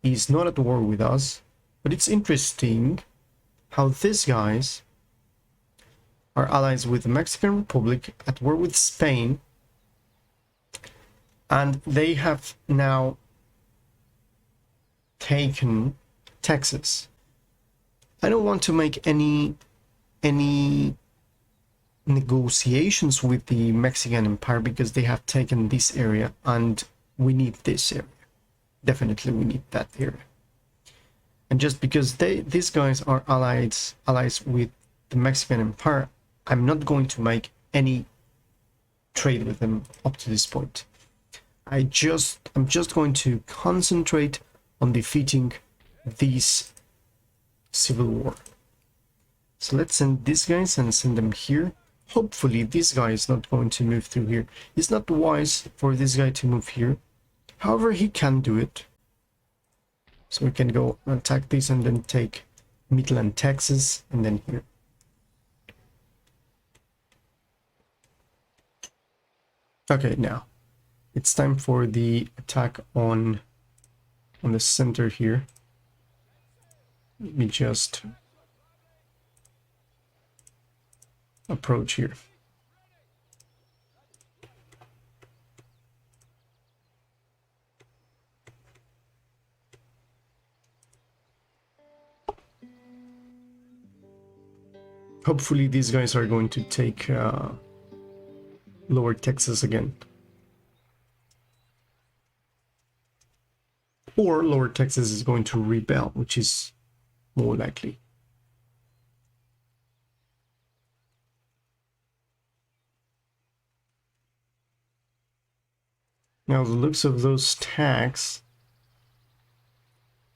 is not at war with us, but it's interesting how these guys are allies with the Mexican Republic, at war with Spain, and they have now taken Texas. I don't want to make any negotiations with the Mexican Empire because they have taken this area and we need this area. Definitely we need that area. And just because these guys are allies with the Mexican Empire, I'm not going to make any trade with them up to this point. I'm just going to concentrate on defeating this civil war. So let's send these guys and send them here. Hopefully this guy is not going to move through here. It's not wise for this guy to move here. However, he can do it. So we can go attack this and then take Midland, Texas, and then here. Okay, now it's time for the attack on the center here. Let me just approach here. Hopefully these guys are going to take Lower Texas again. Or Lower Texas is going to rebel, which is more likely. Now the looks of those tags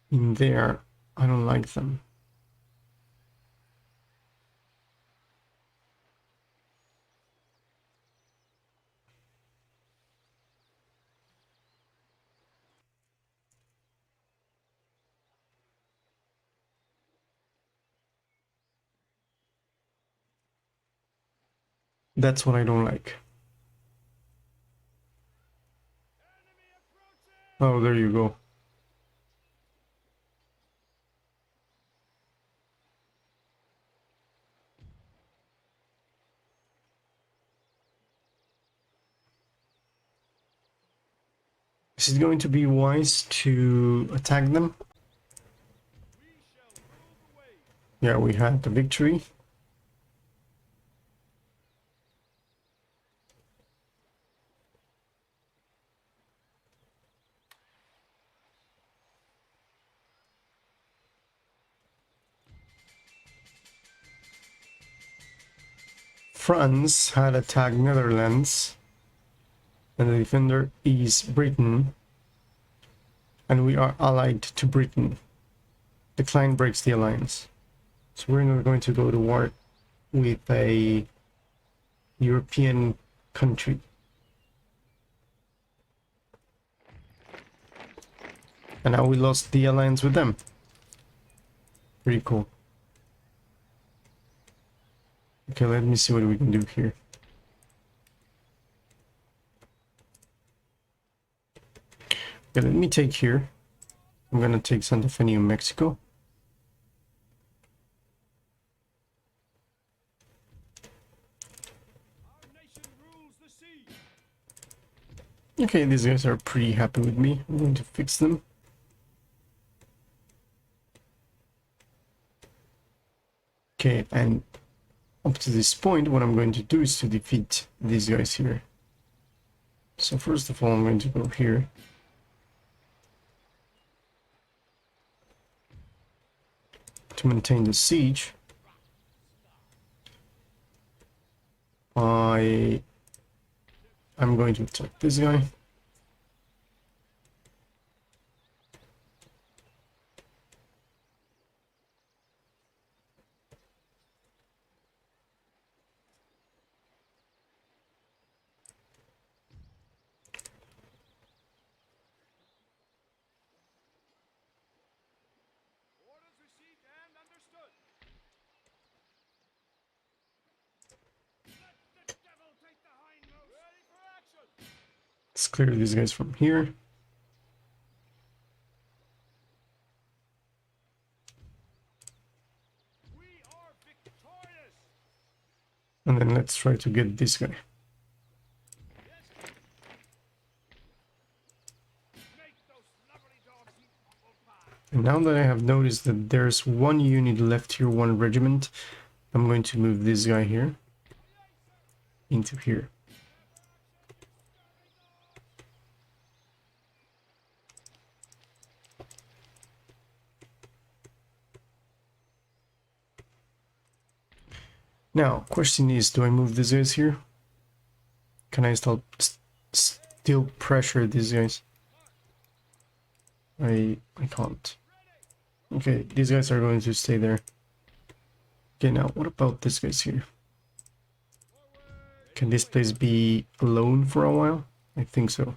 in there, I don't like them. That's what I don't like. Oh, there you go. Is it going to be wise to attack them? Yeah, we had the victory. France had attacked Netherlands, and the defender is Britain, and we are allied to Britain. Decline breaks the alliance. So we're not going to go to war with a European country. And now we lost the alliance with them. Pretty cool. Okay, let me see what we can do here. Okay, let me take here. I'm gonna take Santa Fe, New Mexico. Okay, these guys are pretty happy with me. I'm going to fix them. Okay, and up to this point, what I'm going to do is to defeat these guys here. So first of all, I'm going to go here. To maintain the siege. I'm going to attack this guy. Let's clear these guys from here. And then let's try to get this guy. And now that I have noticed that there's one unit left here, one regiment, I'm going to move this guy here into here. Now, question is, do I move these guys here? Can I still pressure these guys? I can't. Okay, these guys are going to stay there. Okay, now what about these guys here? Can this place be alone for a while? I think so.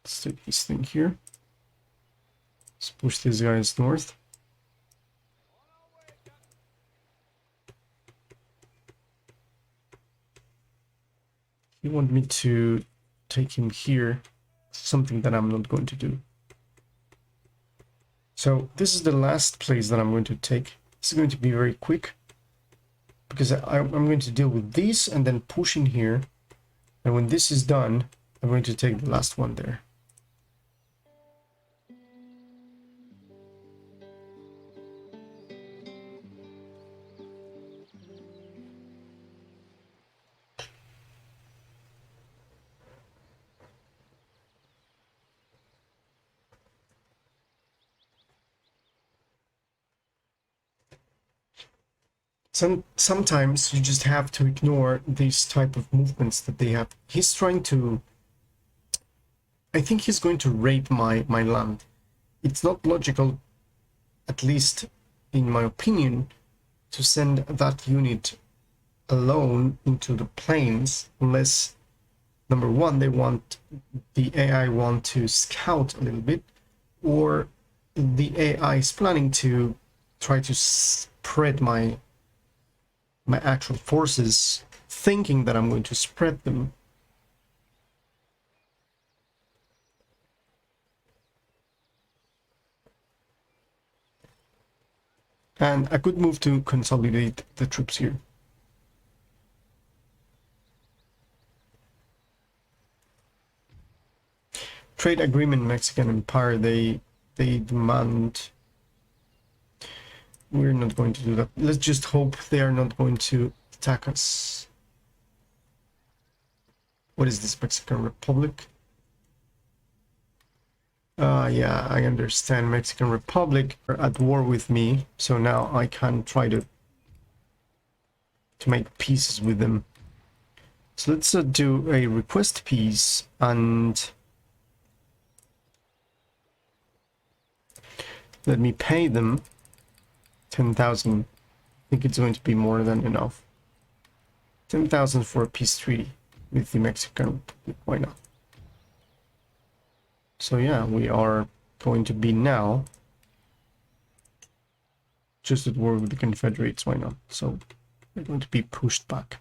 Let's take this thing here. Let's push these guys north. You want me to take him here? Something that I'm not going to do. So this is the last place that I'm going to take. This is going to be very quick because I'm going to deal with this and then push in here. And when this is done, I'm going to take the last one there. Sometimes you just have to ignore these type of movements that they have. He's trying to... I think he's going to rape my land. It's not logical, at least in my opinion, to send that unit alone into the plains unless, number one, the AI want to scout a little bit, or the AI is planning to try to spread my actual forces, thinking that I'm going to spread them. And a good move to consolidate the troops here. Trade agreement Mexican Empire, they demand... We're not going to do that. Let's just hope they are not going to attack us. What is this, Mexican Republic? Yeah, I understand. Mexican Republic are at war with me, so now I can try to make peace with them. So let's do a request peace and let me pay them 10,000. I think it's going to be more than enough. 10,000 for a peace treaty with the Mexican Republic. Why not? So yeah, we are going to be now just at war with the Confederates. Why not? So we're going to be pushed back.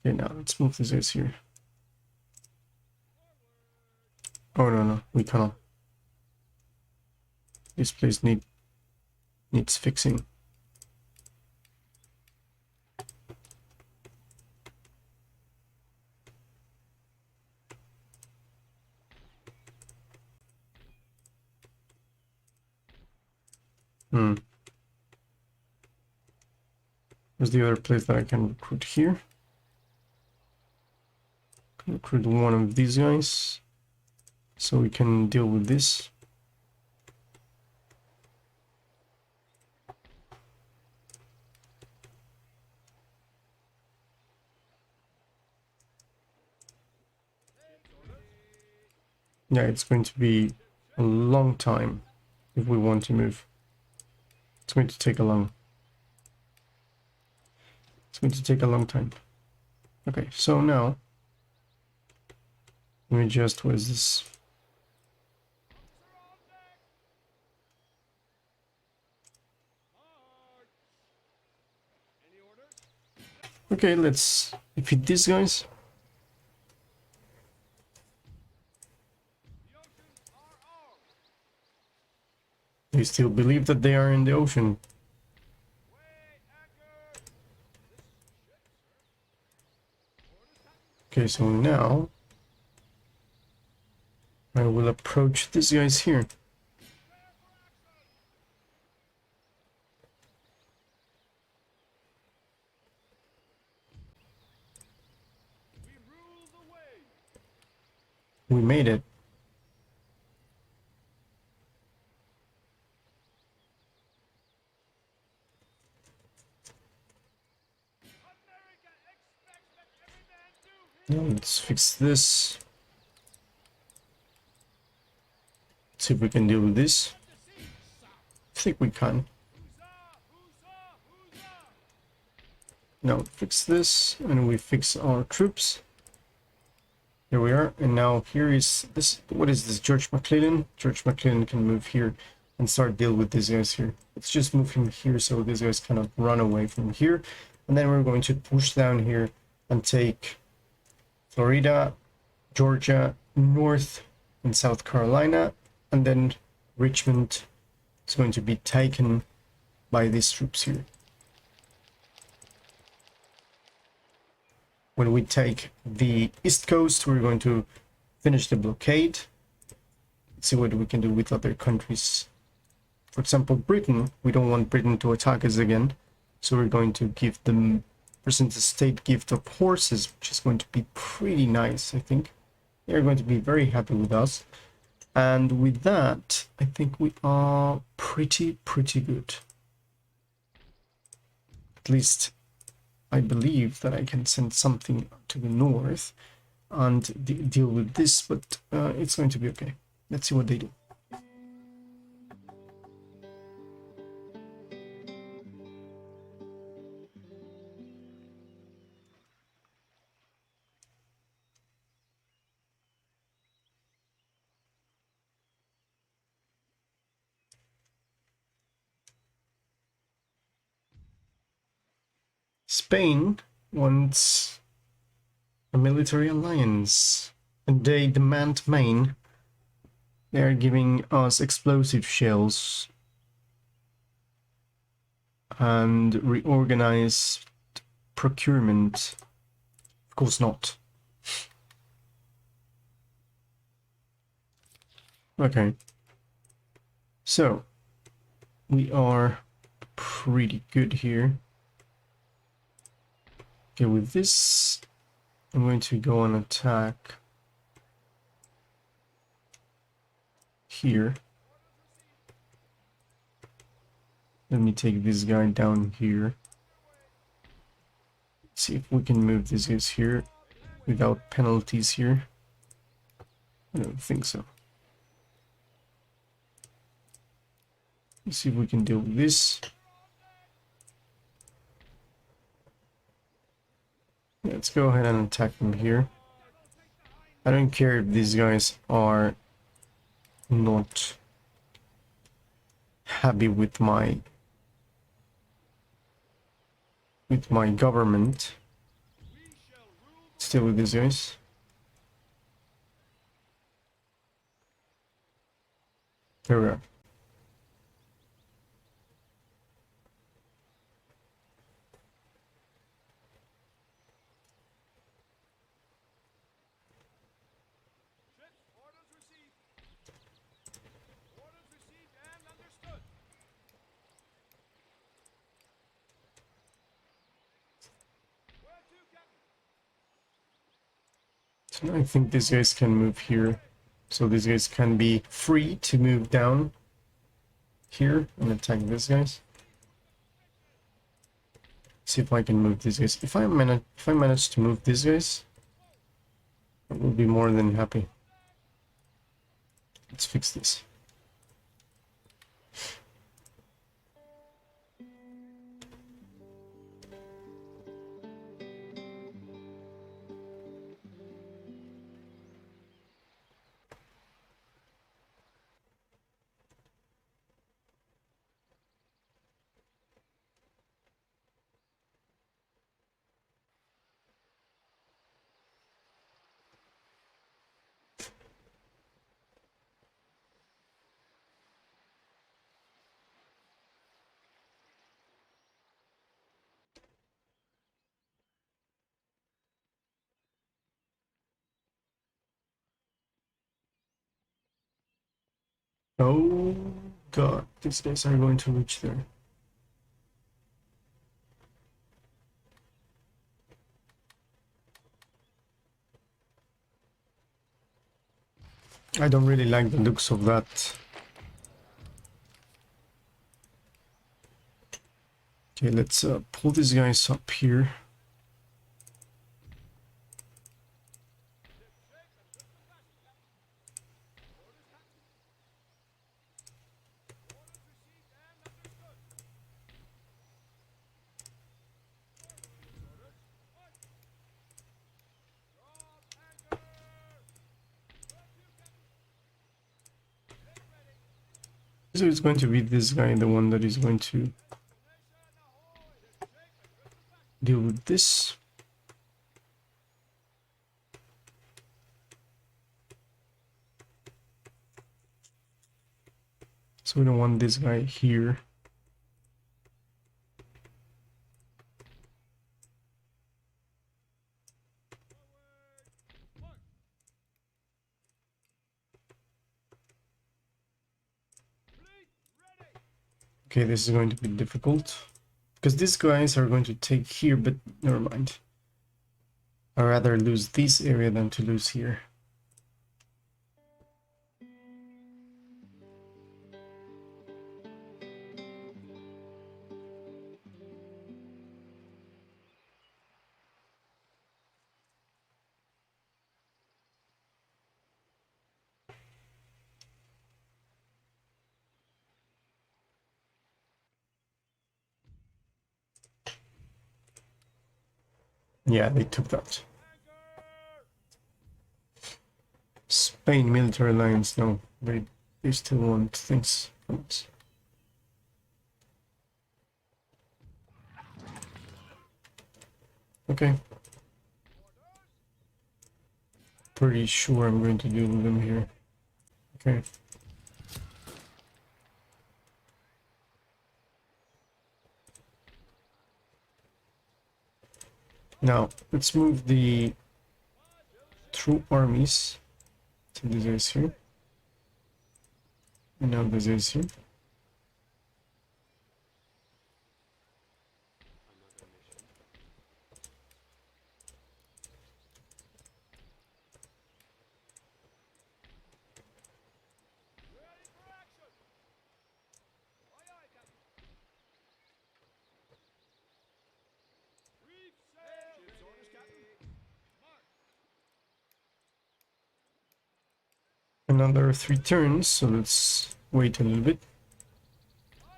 Okay, now let's move this guys here. Oh no, we cannot. This place needs fixing. Where's the other place that I can recruit here? Recruit one of these guys so we can deal with this. Yeah, it's going to be a long time if we want to move. It's going to take a long time. Okay, so now let me just, what is this? Okay, let's defeat these guys. They still believe that they are in the ocean. Okay, so now I will approach these guys here. We made it. Now let's fix this. See if we can deal with this. I think we can. Now fix this, and we fix our troops. Here we are, and now here is this. What is this? George McClellan. George McClellan can move here and start deal with these guys here. Let's just move him here so these guys kind of run away from here, and then we're going to push down here and take Florida, Georgia, North and South Carolina, and then Richmond is going to be taken by these troops here. When we take the East Coast, we're going to finish the blockade. Let's see what we can do with other countries. For example, Britain, we don't want Britain to attack us again, so we're going to give them present a state gift of horses, which is going to be pretty nice, I think. They're going to be very happy with us. And with that, I think we are pretty good. At least I believe that I can send something to the north and deal with this, but it's going to be okay. Let's see what they do. Spain wants a military alliance, and they demand Maine. They are giving us explosive shells and reorganized procurement. Of course not. Okay. So, we are pretty good here. Okay, with this, I'm going to go on attack here. Let me take this guy down here. See if we can move this guys here without penalties here. I don't think so. Let's see if we can deal with this. Let's go ahead and attack them here. I don't care if these guys are not happy with my government. Still with these guys. There we are. So I think these guys can move here. So these guys can be free to move down here and attack these guys. See if I can move these guys. If I manage to move these guys, I will be more than happy. Let's fix this. Oh god, these guys are going to reach there. I don't really like the looks of that. Okay, let's pull these guys up here. So it's going to be this guy, the one that is going to deal with this. So we don't want this guy here. Okay, this is going to be difficult. Because these guys are going to take here, but never mind. I'd rather lose this area than to lose here. Yeah, they took that. Spain military alliance, no. They still want things from us. Okay. Pretty sure I'm going to deal with them here. Okay. Now, let's move the troop armies to this is here. And now this is here. Another 3 turns, so let's wait a little bit.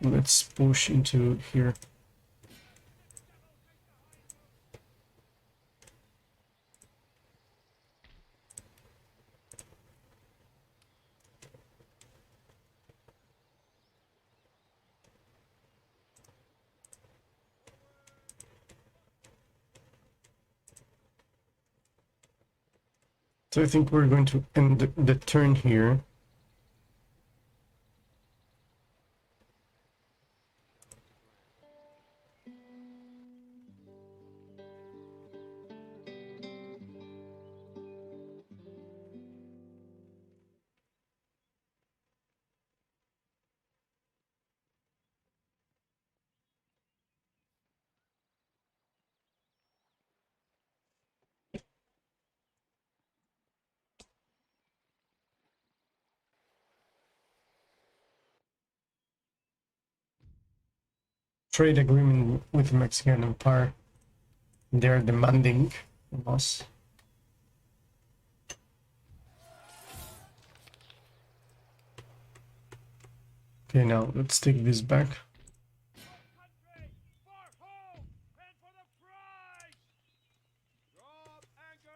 Let's push into here. So I think we're going to end the turn here. Trade agreement with the Mexican Empire. They're demanding from us. Okay, now let's take this back.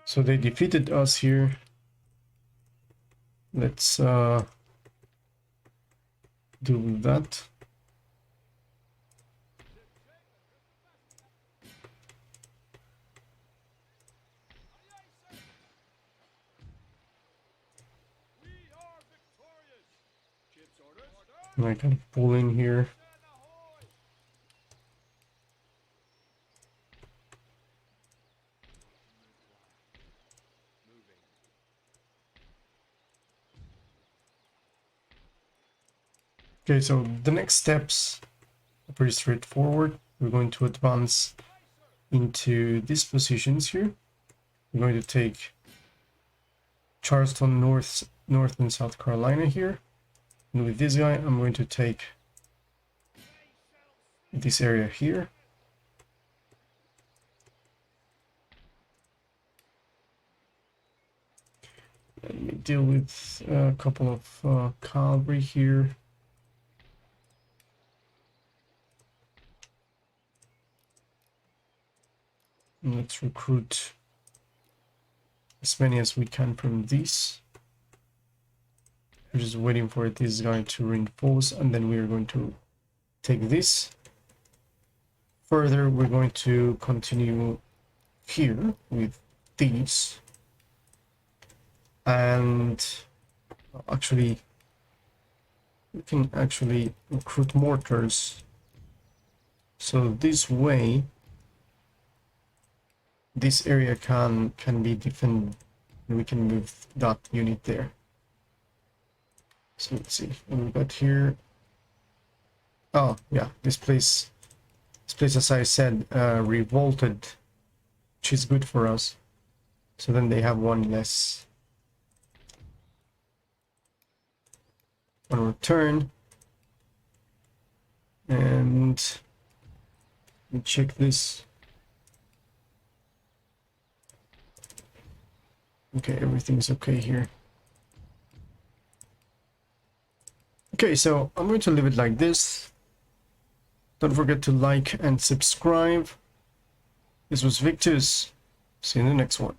So they defeated us here. Let's do that. And I can pull in here. Okay, so the next steps are pretty straightforward. We're going to advance into these positions here. We're going to take Charleston, North and South Carolina here. And with this guy, I'm going to take this area here. Let me deal with a couple of cavalry here. And let's recruit as many as we can from these. We're just waiting for this guy to reinforce, and then we're going to take this. Further, we're going to continue here with these. And actually, we can actually recruit mortars. So this way, this area can be defended, and we can move that unit there. So let's see what we got here. Oh yeah, this place, as I said, revolted, which is good for us. So then they have one less. One return, and we check this. Okay, everything's okay here. Okay, so I'm going to leave it like this. Don't forget to like and subscribe. This was Victus. See you in the next one.